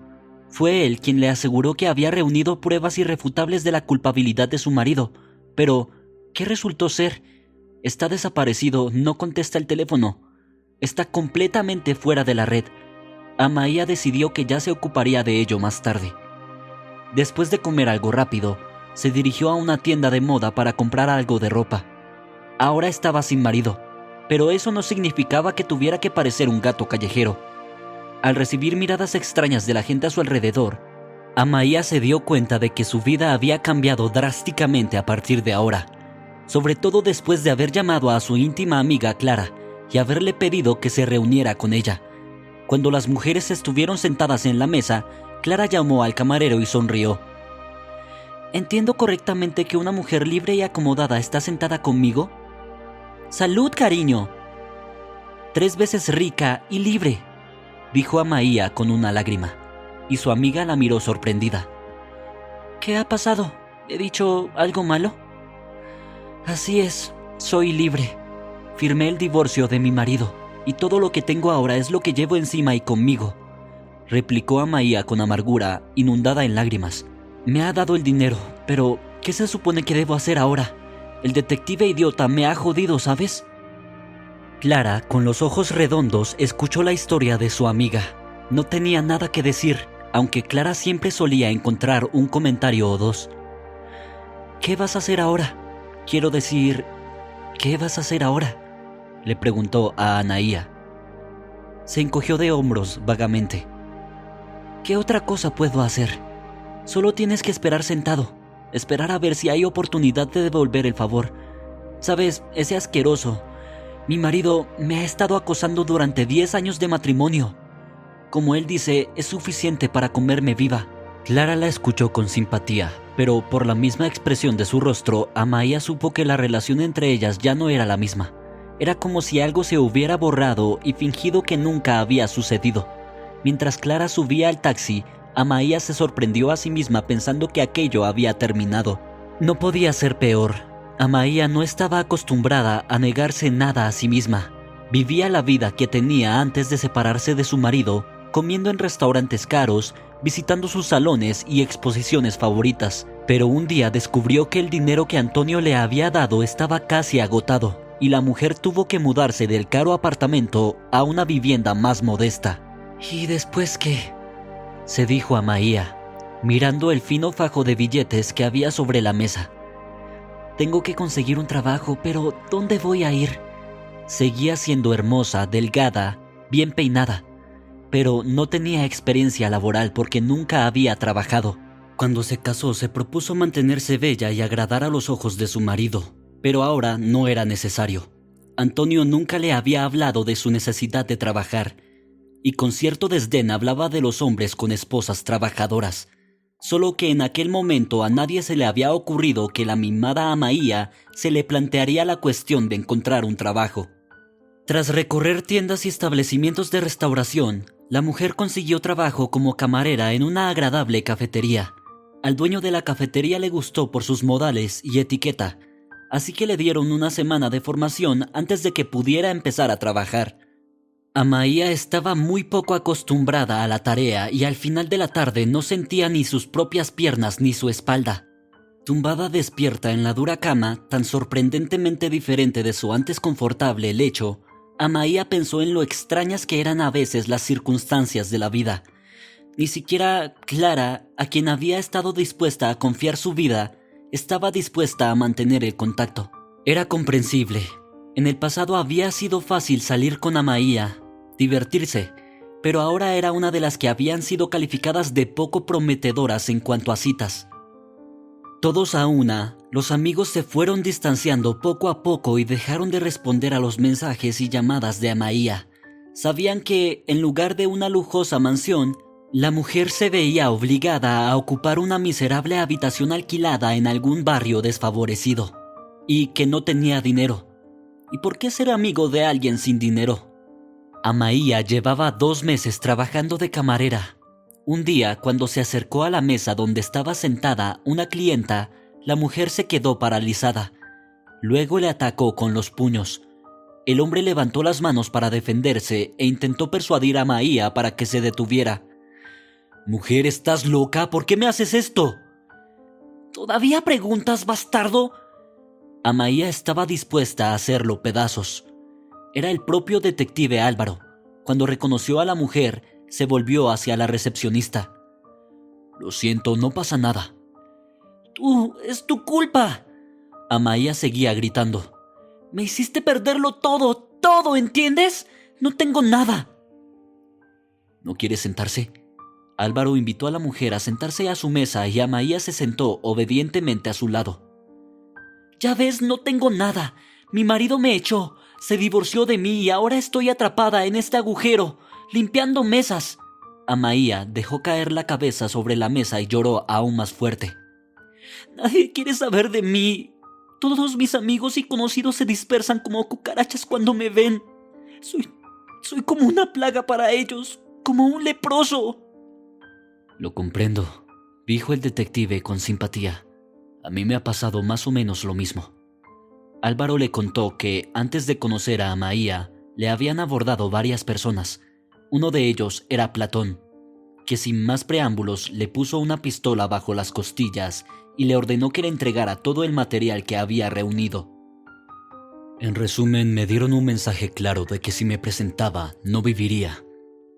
Fue él quien le aseguró que había reunido pruebas irrefutables de la culpabilidad de su marido. Pero, ¿qué resultó ser? Está desaparecido, no contesta el teléfono. Está completamente fuera de la red. Amaia decidió que ya se ocuparía de ello más tarde. Después de comer algo rápido, se dirigió a una tienda de moda para comprar algo de ropa. Ahora estaba sin marido, pero eso no significaba que tuviera que parecer un gato callejero. Al recibir miradas extrañas de la gente a su alrededor, Amaia se dio cuenta de que su vida había cambiado drásticamente a partir de ahora, sobre todo después de haber llamado a su íntima amiga Clara y haberle pedido que se reuniera con ella. Cuando las mujeres estuvieron sentadas en la mesa, Clara llamó al camarero y sonrió. ¿Entiendo correctamente que una mujer libre y acomodada está sentada conmigo? ¡Salud, cariño! 3 veces rica y libre, dijo Amaia con una lágrima, y su amiga la miró sorprendida. ¿Qué ha pasado? ¿He dicho algo malo? Así es, soy libre. Firmé el divorcio de mi marido, y todo lo que tengo ahora es lo que llevo encima y conmigo, replicó Amaia con amargura, inundada en lágrimas. Me ha dado el dinero, pero ¿qué se supone que debo hacer ahora? El detective idiota me ha jodido, ¿sabes? Clara, con los ojos redondos, escuchó la historia de su amiga. No tenía nada que decir, aunque Clara siempre solía encontrar un comentario o dos. ¿Qué vas a hacer ahora? Quiero decir, ¿qué vas a hacer ahora?, le preguntó a Anaía. Se encogió de hombros vagamente. ¿Qué otra cosa puedo hacer? Solo tienes que esperar sentado, esperar a ver si hay oportunidad de devolver el favor. Sabes, ese asqueroso, mi marido me ha estado acosando durante 10 años de matrimonio. Como él dice, es suficiente para comerme viva. Clara la escuchó con simpatía, pero por la misma expresión de su rostro, Amaia supo que la relación entre ellas ya no era la misma. Era como si algo se hubiera borrado y fingido que nunca había sucedido. Mientras Clara subía al taxi, Amaia se sorprendió a sí misma pensando que aquello había terminado. No podía ser peor. Amaia no estaba acostumbrada a negarse nada a sí misma. Vivía la vida que tenía antes de separarse de su marido, comiendo en restaurantes caros, visitando sus salones y exposiciones favoritas. Pero un día descubrió que el dinero que Antonio le había dado estaba casi agotado, y la mujer tuvo que mudarse del caro apartamento a una vivienda más modesta. ¿Y después qué?, se dijo Amaia. mirando el fino fajo de billetes que había sobre la mesa. Tengo que conseguir un trabajo, pero ¿dónde voy a ir? Seguía siendo hermosa, delgada, bien peinada, pero no tenía experiencia laboral porque nunca había trabajado. Cuando se casó se propuso mantenerse bella y agradar a los ojos de su marido, pero ahora no era necesario. Antonio nunca le había hablado de su necesidad de trabajar, y con cierto desdén hablaba de los hombres con esposas trabajadoras, solo que en aquel momento a nadie se le había ocurrido que la mimada Amaia se le plantearía la cuestión de encontrar un trabajo. Tras recorrer tiendas y establecimientos de restauración, la mujer consiguió trabajo como camarera en una agradable cafetería. Al dueño de la cafetería le gustó por sus modales y etiqueta, así que le dieron una semana de formación antes de que pudiera empezar a trabajar. Amaia estaba muy poco acostumbrada a la tarea y al final de la tarde no sentía ni sus propias piernas ni su espalda. Tumbada despierta en la dura cama, tan sorprendentemente diferente de su antes confortable lecho, Amaia pensó en lo extrañas que eran a veces las circunstancias de la vida. Ni siquiera Clara, a quien había estado dispuesta a confiar su vida, estaba dispuesta a mantener el contacto. Era comprensible. En el pasado había sido fácil salir con Amaia, divertirse, pero ahora era una de las que habían sido calificadas de poco prometedoras en cuanto a citas. Todos a una, los amigos se fueron distanciando poco a poco y dejaron de responder a los mensajes y llamadas de Amaia. Sabían que, en lugar de una lujosa mansión, la mujer se veía obligada a ocupar una miserable habitación alquilada en algún barrio desfavorecido, y que no tenía dinero. ¿Y por qué ser amigo de alguien sin dinero? Amaia llevaba 2 meses trabajando de camarera. Un día, cuando se acercó a la mesa donde estaba sentada una clienta, la mujer se quedó paralizada. Luego le atacó con los puños. El hombre levantó las manos para defenderse e intentó persuadir a Amaia para que se detuviera. «Mujer, ¿estás loca? ¿Por qué me haces esto?» «¿Todavía preguntas, bastardo?» Amaia estaba dispuesta a hacerlo pedazos. Era el propio detective Álvaro. Cuando reconoció a la mujer, se volvió hacia la recepcionista. «Lo siento, no pasa nada». «Tú, es tu culpa». Amaia seguía gritando. «Me hiciste perderlo todo, ¿entiendes? No tengo nada». «¿No quieres sentarse?» Álvaro invitó a la mujer a sentarse a su mesa y Amaia se sentó obedientemente a su lado. «Ya ves, no tengo nada. Mi marido me echó, se divorció de mí y ahora estoy atrapada en este agujero, limpiando mesas». Amaia dejó caer la cabeza sobre la mesa y lloró aún más fuerte. «Nadie quiere saber de mí. Todos mis amigos y conocidos se dispersan como cucarachas cuando me ven. Soy como una plaga para ellos, como un leproso». «Lo comprendo», dijo el detective con simpatía. «A mí me ha pasado más o menos lo mismo». Álvaro le contó que, antes de conocer a Amaia, le habían abordado varias personas. Uno de ellos era Platón, que sin más preámbulos le puso una pistola bajo las costillas y le ordenó que le entregara todo el material que había reunido. «En resumen, me dieron un mensaje claro de que si me presentaba, no viviría.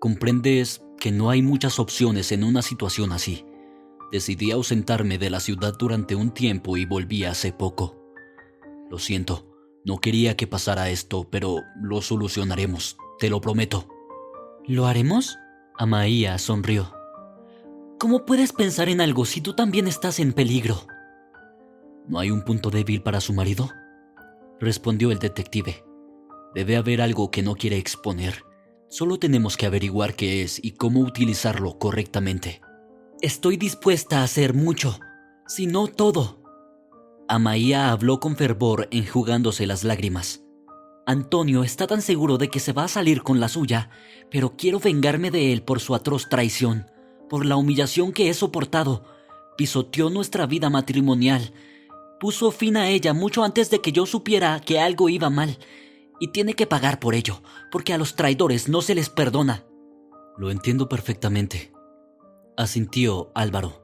Comprendes que no hay muchas opciones en una situación así. Decidí ausentarme de la ciudad durante un tiempo y volví hace poco. Lo siento, no quería que pasara esto, pero lo solucionaremos, te lo prometo». «¿Lo haremos?» Amaia sonrió. «¿Cómo puedes pensar en algo si tú también estás en peligro?» «¿No hay un punto débil para su marido?», respondió el detective. «Debe haber algo que no quiere exponer. Solo tenemos que averiguar qué es y cómo utilizarlo correctamente». «Estoy dispuesta a hacer mucho, si no todo». Amaia habló con fervor, enjugándose las lágrimas. «Antonio está tan seguro de que se va a salir con la suya, pero quiero vengarme de él por su atroz traición, por la humillación que he soportado. Pisoteó nuestra vida matrimonial, puso fin a ella mucho antes de que yo supiera que algo iba mal, y tiene que pagar por ello, porque a los traidores no se les perdona». «Lo entiendo perfectamente», asintió Álvaro.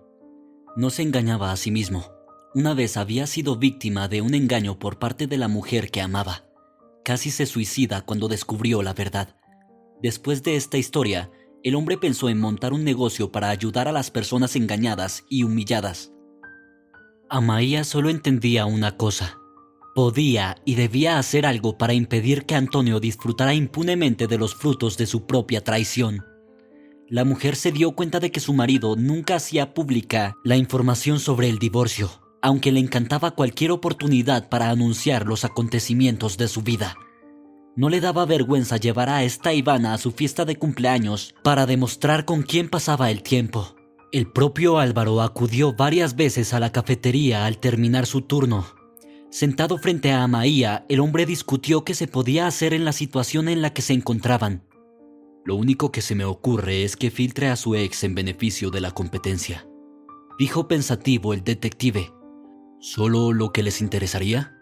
No se engañaba a sí mismo. Una vez había sido víctima de un engaño por parte de la mujer que amaba. Casi se suicida cuando descubrió la verdad. Después de esta historia, el hombre pensó en montar un negocio para ayudar a las personas engañadas y humilladas. Amaia solo entendía una cosa: podía y debía hacer algo para impedir que Antonio disfrutara impunemente de los frutos de su propia traición. La mujer se dio cuenta de que su marido nunca hacía pública la información sobre el divorcio, aunque le encantaba cualquier oportunidad para anunciar los acontecimientos de su vida. No le daba vergüenza llevar a esta Ivana a su fiesta de cumpleaños para demostrar con quién pasaba el tiempo. El propio Álvaro acudió varias veces a la cafetería al terminar su turno. Sentado frente a Amaia, el hombre discutió qué se podía hacer en la situación en la que se encontraban. «Lo único que se me ocurre es que filtre a su ex en beneficio de la competencia», dijo pensativo el detective. «¿Solo lo que les interesaría?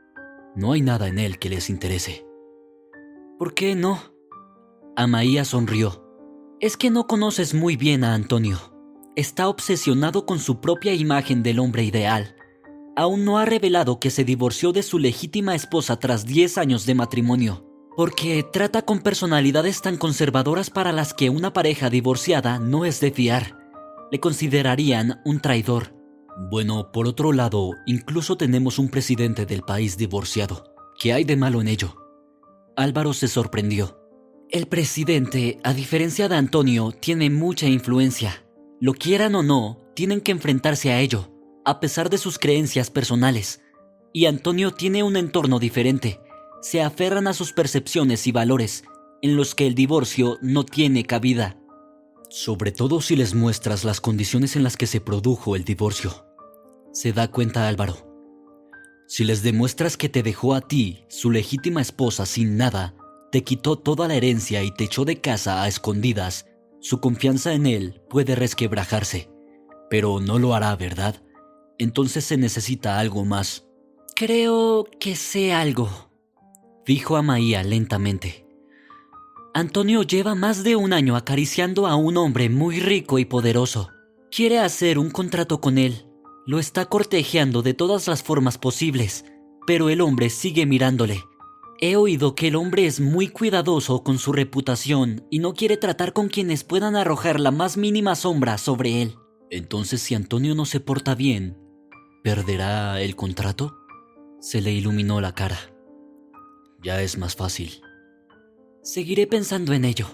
No hay nada en él que les interese». «¿Por qué no?». Amaia sonrió. «Es que no conoces muy bien a Antonio. Está obsesionado con su propia imagen del hombre ideal. Aún no ha revelado que se divorció de su legítima esposa tras 10 años de matrimonio, porque trata con personalidades tan conservadoras para las que una pareja divorciada no es de fiar. Le considerarían un traidor». «Bueno, por otro lado, incluso tenemos un presidente del país divorciado. ¿Qué hay de malo en ello?». Álvaro se sorprendió. «El presidente, a diferencia de Antonio, tiene mucha influencia. Lo quieran o no, tienen que enfrentarse a ello, a pesar de sus creencias personales. Y Antonio tiene un entorno diferente. Se aferran a sus percepciones y valores, en los que el divorcio no tiene cabida». «Sobre todo si les muestras las condiciones en las que se produjo el divorcio», se da cuenta Álvaro. «Si les demuestras que te dejó a ti, su legítima esposa, sin nada, te quitó toda la herencia y te echó de casa a escondidas, su confianza en él puede resquebrajarse. Pero no lo hará, ¿verdad? Entonces se necesita algo más». «Creo que sé algo», dijo Amaia lentamente. «Antonio lleva más de un año acariciando a un hombre muy rico y poderoso. Quiere hacer un contrato con él. Lo está cortejeando de todas las formas posibles, pero el hombre sigue mirándole. He oído que el hombre es muy cuidadoso con su reputación y no quiere tratar con quienes puedan arrojar la más mínima sombra sobre él». «Entonces, si Antonio no se porta bien, ¿perderá el contrato?». Se le iluminó la cara. «Ya es más fácil». «Seguiré pensando en ello.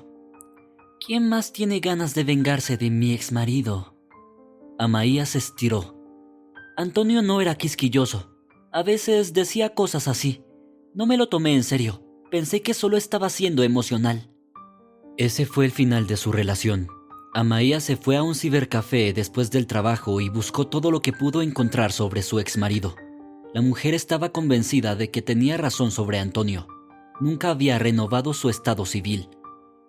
¿Quién más tiene ganas de vengarse de mi exmarido?». Amaia se estiró. Antonio no era quisquilloso. A veces decía cosas así. No me lo tomé en serio. Pensé que solo estaba siendo emocional. Ese fue el final de su relación. Amaia se fue a un cibercafé después del trabajo y buscó todo lo que pudo encontrar sobre su exmarido. La mujer estaba convencida de que tenía razón sobre Antonio. Nunca había renovado su estado civil.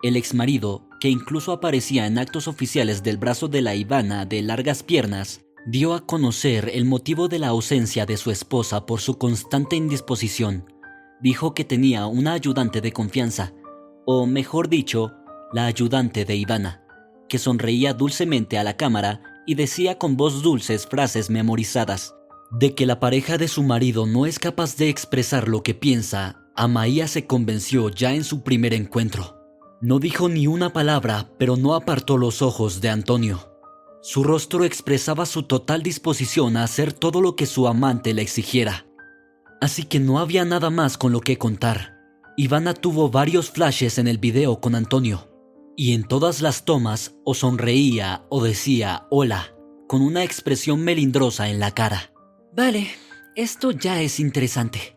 El exmarido, que incluso aparecía en actos oficiales del brazo de la Ivana de largas piernas, dio a conocer el motivo de la ausencia de su esposa por su constante indisposición. Dijo que tenía una ayudante de confianza, o mejor dicho, la ayudante de Ivana, que sonreía dulcemente a la cámara y decía con voz dulces frases memorizadas. De que la pareja de su marido no es capaz de expresar lo que piensa, Amaia se convenció ya en su primer encuentro. No dijo ni una palabra, pero no apartó los ojos de Antonio. Su rostro expresaba su total disposición a hacer todo lo que su amante le exigiera. Así que no había nada más con lo que contar. Ivana tuvo varios flashes en el video con Antonio, y en todas las tomas o sonreía o decía hola, con una expresión melindrosa en la cara. «Vale, esto ya es interesante»,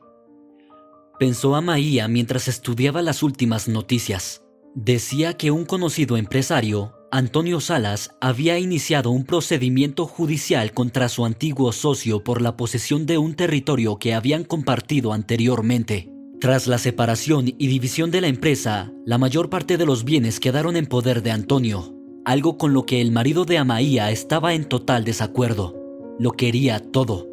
pensó Amaia mientras estudiaba las últimas noticias. Decía que un conocido empresario, Antonio Salas, había iniciado un procedimiento judicial contra su antiguo socio por la posesión de un territorio que habían compartido anteriormente. Tras la separación y división de la empresa, la mayor parte de los bienes quedaron en poder de Antonio, algo con lo que el marido de Amaia estaba en total desacuerdo. Lo quería todo.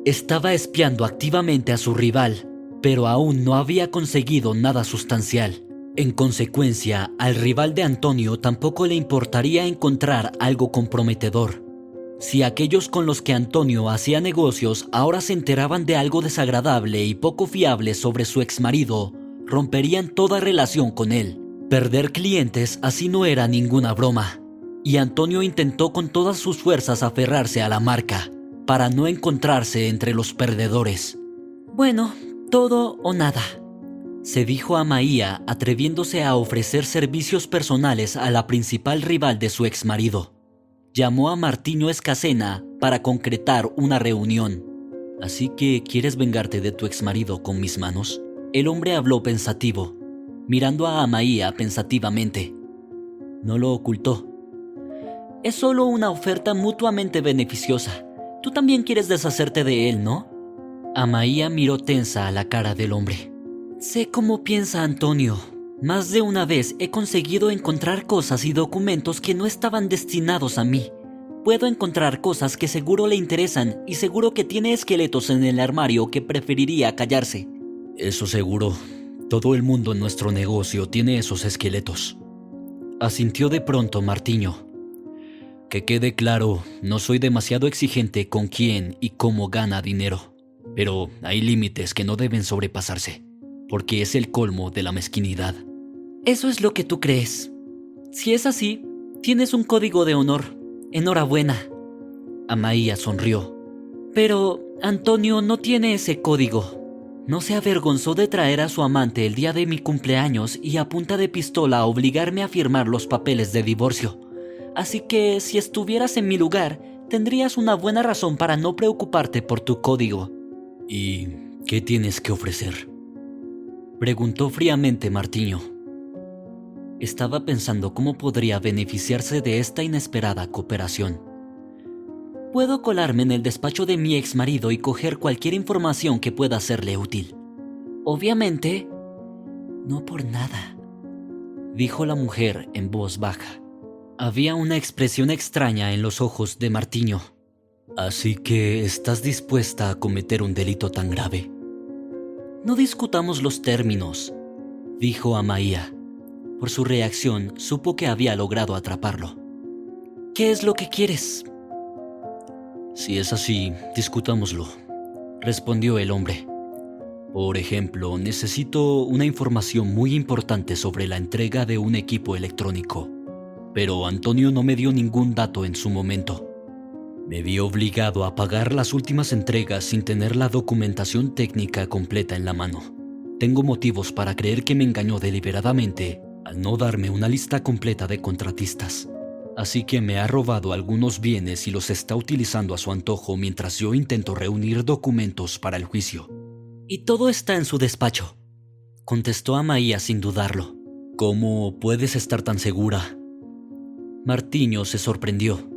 Estaba espiando activamente a su rival, pero aún no había conseguido nada sustancial. En consecuencia, al rival de Antonio tampoco le importaría encontrar algo comprometedor. Si aquellos con los que Antonio hacía negocios ahora se enteraban de algo desagradable y poco fiable sobre su exmarido, romperían toda relación con él. Perder clientes así no era ninguna broma, y Antonio intentó con todas sus fuerzas aferrarse a la marca para no encontrarse entre los perdedores. Bueno, todo o nada, se dijo a Maía, atreviéndose a ofrecer servicios personales a la principal rival de su exmarido. Llamó a Martiño Escacena para concretar una reunión. ¿Así que quieres vengarte de tu exmarido con mis manos? El hombre habló pensativo, mirando a Amaía pensativamente. No lo ocultó. Es solo una oferta mutuamente beneficiosa. Tú también quieres deshacerte de él, ¿no? Amaía miró tensa a la cara del hombre. Sé cómo piensa Antonio. Más de una vez he conseguido encontrar cosas y documentos que no estaban destinados a mí. Puedo encontrar cosas que seguro le interesan y seguro que tiene esqueletos en el armario que preferiría callarse. Eso seguro. Todo el mundo en nuestro negocio tiene esos esqueletos. Asintió de pronto Martiño. Que quede claro, no soy demasiado exigente con quién y cómo gana dinero. Pero hay límites que no deben sobrepasarse, porque es el colmo de la mezquinidad. Eso es lo que tú crees. Si es así, tienes un código de honor. Enhorabuena. Amaía sonrió. Pero Antonio no tiene ese código. No se avergonzó de traer a su amante el día de mi cumpleaños y a punta de pistola obligarme a firmar los papeles de divorcio. Así que si estuvieras en mi lugar, tendrías una buena razón para no preocuparte por tu código. ¿Y qué tienes que ofrecer?, preguntó fríamente Martiño. Estaba pensando cómo podría beneficiarse de esta inesperada cooperación. Puedo colarme en el despacho de mi exmarido y coger cualquier información que pueda serle útil. Obviamente, no por nada, dijo la mujer en voz baja. Había una expresión extraña en los ojos de Martiño. Así que estás dispuesta a cometer un delito tan grave. No discutamos los términos, dijo Amaía. Por su reacción, supo que había logrado atraparlo. ¿Qué es lo que quieres? Si es así, discutámoslo, respondió el hombre. Por ejemplo, necesito una información muy importante sobre la entrega de un equipo electrónico. Pero Antonio no me dio ningún dato en su momento. Me vi obligado a pagar las últimas entregas sin tener la documentación técnica completa en la mano. Tengo motivos para creer que me engañó deliberadamente al no darme una lista completa de contratistas. Así que me ha robado algunos bienes y los está utilizando a su antojo mientras yo intento reunir documentos para el juicio. Y todo está en su despacho, contestó Amaía sin dudarlo. ¿Cómo puedes estar tan segura? Martiño se sorprendió.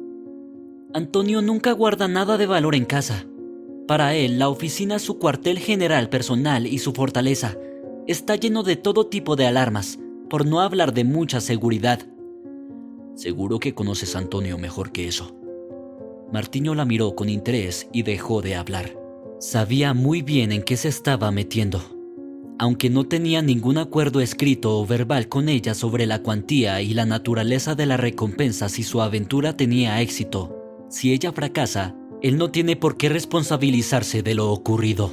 Antonio nunca guarda nada de valor en casa. Para él, la oficina es su cuartel general personal y su fortaleza. Está lleno de todo tipo de alarmas, por no hablar de mucha seguridad. Seguro que conoces a Antonio mejor que eso. Martiño la miró con interés y dejó de hablar. Sabía muy bien en qué se estaba metiendo. Aunque no tenía ningún acuerdo escrito o verbal con ella sobre la cuantía y la naturaleza de la recompensa si su aventura tenía éxito, si ella fracasa, él no tiene por qué responsabilizarse de lo ocurrido.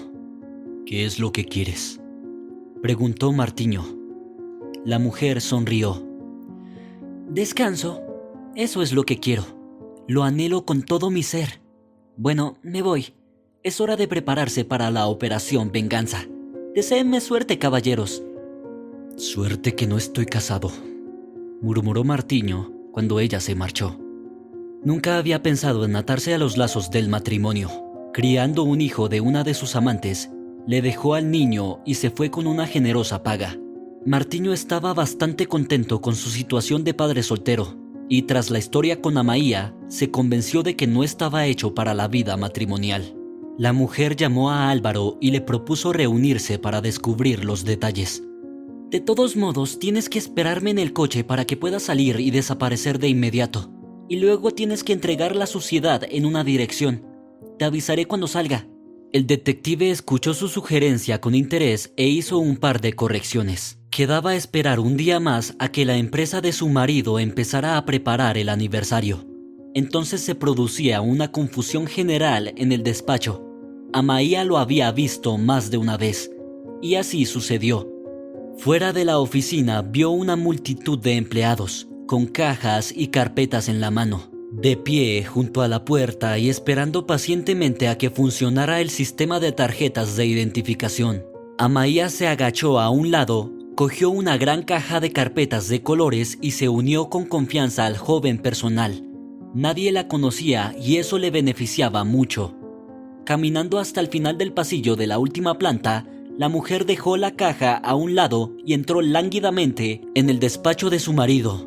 ¿Qué es lo que quieres?, preguntó Martiño. La mujer sonrió. Descanso. Eso es lo que quiero. Lo anhelo con todo mi ser. Bueno, me voy. Es hora de prepararse para la operación venganza. Deséenme suerte, caballeros. Suerte que no estoy casado, murmuró Martiño cuando ella se marchó. Nunca había pensado en atarse a los lazos del matrimonio. Criando un hijo de una de sus amantes, le dejó al niño y se fue con una generosa paga. Martiño estaba bastante contento con su situación de padre soltero, y tras la historia con Amaía, se convenció de que no estaba hecho para la vida matrimonial. La mujer llamó a Álvaro y le propuso reunirse para descubrir los detalles. De todos modos, tienes que esperarme en el coche para que pueda salir y desaparecer de inmediato. Y luego tienes que entregar la suciedad en una dirección. Te avisaré cuando salga. El detective escuchó su sugerencia con interés e hizo un par de correcciones. Quedaba esperar un día más a que la empresa de su marido empezara a preparar el aniversario. Entonces se producía una confusión general en el despacho. Amaía lo había visto más de una vez, y así sucedió. Fuera de la oficina vio una multitud de empleados, con cajas y carpetas en la mano, de pie junto a la puerta y esperando pacientemente a que funcionara el sistema de tarjetas de identificación. Amaya se agachó a un lado, cogió una gran caja de carpetas de colores y se unió con confianza al joven personal. Nadie la conocía y eso le beneficiaba mucho. Caminando hasta el final del pasillo de la última planta, la mujer dejó la caja a un lado y entró lánguidamente en el despacho de su marido.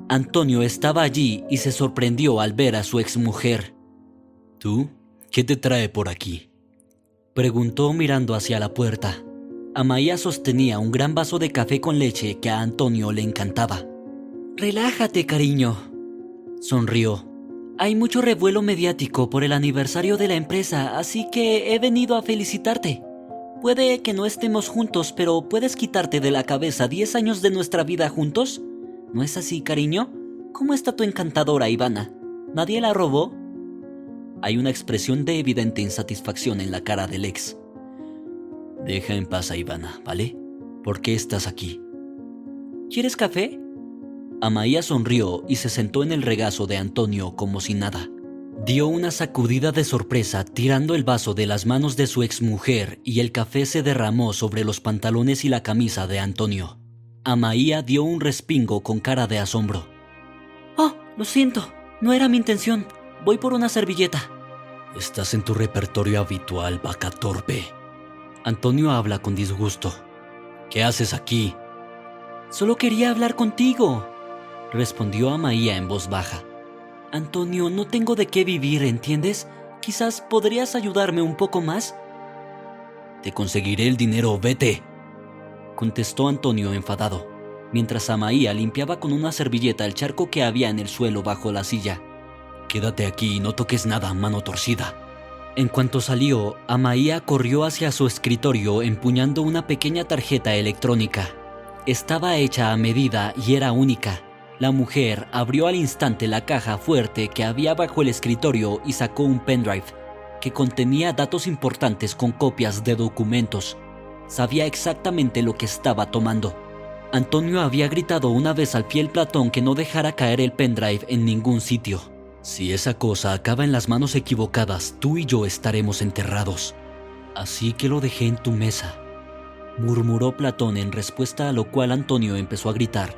Antonio estaba allí y se sorprendió al ver a su exmujer. «¿Tú? ¿Qué te trae por aquí?», preguntó mirando hacia la puerta. Amaya sostenía un gran vaso de café con leche que a Antonio le encantaba. «Relájate, cariño», sonrió. «Hay mucho revuelo mediático por el aniversario de la empresa, así que he venido a felicitarte. Puede que no estemos juntos, pero ¿puedes quitarte de la cabeza 10 años de nuestra vida juntos? ¿No es así, cariño? ¿Cómo está tu encantadora Ivana? ¿Nadie la robó?». Hay una expresión de evidente insatisfacción en la cara del ex. «Deja en paz a Ivana, ¿vale? ¿Por qué estás aquí?». «¿Quieres café?». Amaya sonrió y se sentó en el regazo de Antonio como si nada. Dio una sacudida de sorpresa tirando el vaso de las manos de su exmujer y el café se derramó sobre los pantalones y la camisa de Antonio. Amaya dio un respingo con cara de asombro. «Oh, lo siento, no era mi intención. Voy por una servilleta». «Estás en tu repertorio habitual, vaca torpe». Antonio habla con disgusto. «¿Qué haces aquí?». «Solo quería hablar contigo», respondió Amaya en voz baja. «Antonio, no tengo de qué vivir, ¿entiendes? Quizás podrías ayudarme un poco más». «Te conseguiré el dinero, vete», contestó Antonio enfadado, mientras Amaya limpiaba con una servilleta el charco que había en el suelo bajo la silla. «Quédate aquí y no toques nada, mano torcida». En cuanto salió, Amaya corrió hacia su escritorio empuñando una pequeña tarjeta electrónica. Estaba hecha a medida y era única. La mujer abrió al instante la caja fuerte que había bajo el escritorio y sacó un pendrive que contenía datos importantes con copias de documentos. Sabía exactamente lo que estaba tomando. Antonio había gritado una vez al fiel Platón que no dejara caer el pendrive en ningún sitio. «Si esa cosa acaba en las manos equivocadas, tú y yo estaremos enterrados. Así que lo dejé en tu mesa», murmuró Platón en respuesta a lo cual Antonio empezó a gritar.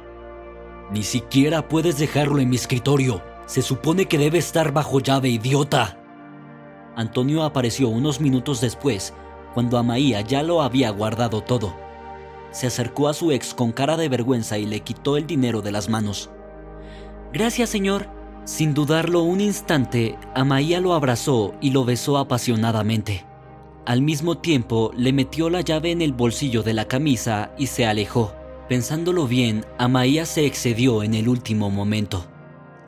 «Ni siquiera puedes dejarlo en mi escritorio. Se supone que debe estar bajo llave, idiota». Antonio apareció unos minutos después, cuando Amaya ya lo había guardado todo. Se acercó a su ex con cara de vergüenza y le quitó el dinero de las manos. «Gracias, señor». Sin dudarlo un instante, Amaya lo abrazó y lo besó apasionadamente. Al mismo tiempo, le metió la llave en el bolsillo de la camisa y se alejó. Pensándolo bien, Amaya se excedió en el último momento.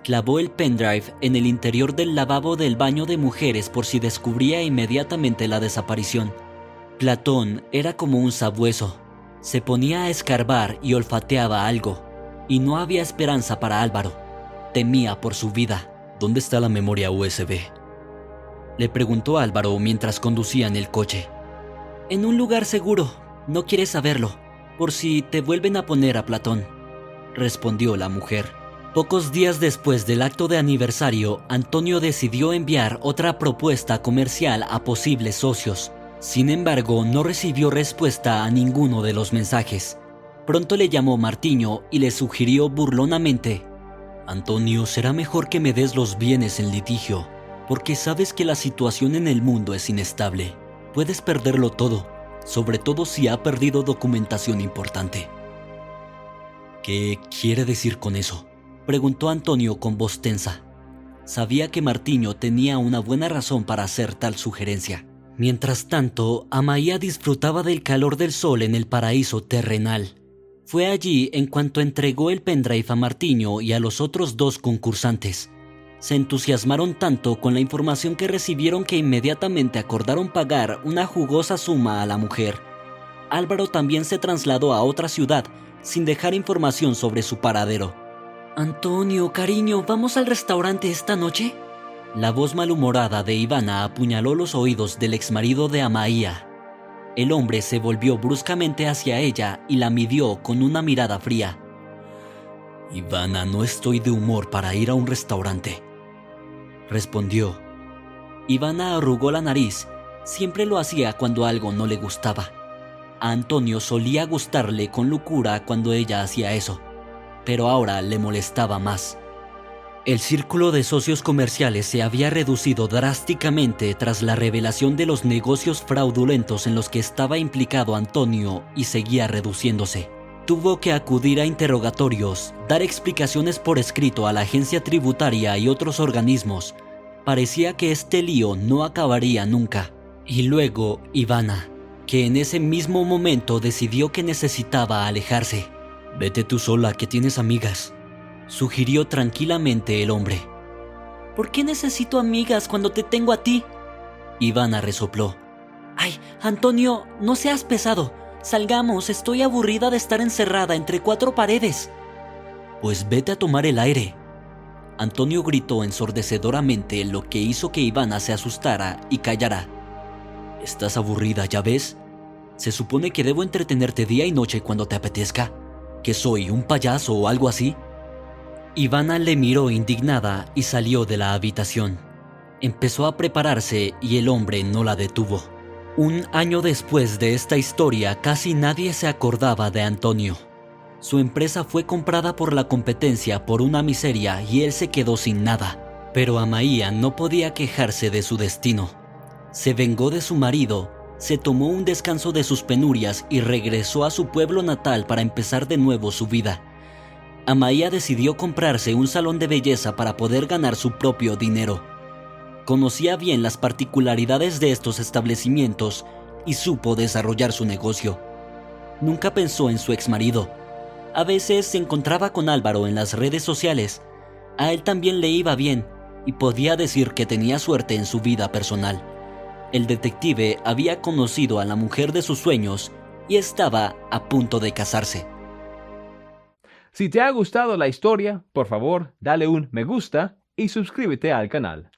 Clavó el pendrive en el interior del lavabo del baño de mujeres por si descubría inmediatamente la desaparición. Platón era como un sabueso. Se ponía a escarbar y olfateaba algo. Y no había esperanza para Álvaro. Temía por su vida. «¿Dónde está la memoria USB?», le preguntó Álvaro mientras conducían el coche. «En un lugar seguro. No quieres saberlo, por si te vuelven a poner a Platón», respondió la mujer. Pocos días después del acto de aniversario, Antonio decidió enviar otra propuesta comercial a posibles socios. Sin embargo, no recibió respuesta a ninguno de los mensajes. Pronto le llamó Martiño y le sugirió burlonamente: «Antonio, será mejor que me des los bienes en litigio, porque sabes que la situación en el mundo es inestable. Puedes perderlo todo, sobre todo si ha perdido documentación importante». «¿Qué quiere decir con eso?», preguntó Antonio con voz tensa. Sabía que Martiño tenía una buena razón para hacer tal sugerencia. Mientras tanto, Amaya disfrutaba del calor del sol en el paraíso terrenal. Fue allí en cuanto entregó el pendrive a Martiño y a los otros 2 concursantes. Se entusiasmaron tanto con la información que recibieron que inmediatamente acordaron pagar una jugosa suma a la mujer. Álvaro también se trasladó a otra ciudad sin dejar información sobre su paradero. «Antonio, cariño, ¿vamos al restaurante esta noche?». La voz malhumorada de Ivana apuñaló los oídos del exmarido de Amaya. El hombre se volvió bruscamente hacia ella y la midió con una mirada fría. «Ivana, no estoy de humor para ir a un restaurante», respondió. Ivana arrugó la nariz. Siempre lo hacía cuando algo no le gustaba. A Antonio solía gustarle con locura cuando ella hacía eso, pero ahora le molestaba más. El círculo de socios comerciales se había reducido drásticamente tras la revelación de los negocios fraudulentos en los que estaba implicado Antonio y seguía reduciéndose. Tuvo que acudir a interrogatorios, dar explicaciones por escrito a la agencia tributaria y otros organismos. Parecía que este lío no acabaría nunca. Y luego Ivana, que en ese mismo momento decidió que necesitaba alejarse. «Vete tú sola, que tienes amigas», sugirió tranquilamente el hombre. «¿Por qué necesito amigas cuando te tengo a ti?», Ivana resopló. «Ay, Antonio, no seas pesado. Salgamos, estoy aburrida de estar encerrada entre 4 paredes». «Pues vete a tomar el aire», Antonio gritó ensordecedoramente, lo que hizo que Ivana se asustara y callara. «¿Estás aburrida, ya ves? Se supone que debo entretenerte día y noche cuando te apetezca. ¿Que soy un payaso o algo así?». Ivana le miró indignada y salió de la habitación. Empezó a prepararse y el hombre no la detuvo. Un año después de esta historia, casi nadie se acordaba de Antonio. Su empresa fue comprada por la competencia por una miseria y él se quedó sin nada. Pero Amaia no podía quejarse de su destino. Se vengó de su marido, se tomó un descanso de sus penurias y regresó a su pueblo natal para empezar de nuevo su vida. Amaia decidió comprarse un salón de belleza para poder ganar su propio dinero. Conocía bien las particularidades de estos establecimientos y supo desarrollar su negocio. Nunca pensó en su exmarido. A veces se encontraba con Álvaro en las redes sociales. A él también le iba bien y podía decir que tenía suerte en su vida personal. El detective había conocido a la mujer de sus sueños y estaba a punto de casarse. Si te ha gustado la historia, por favor, dale un me gusta y suscríbete al canal.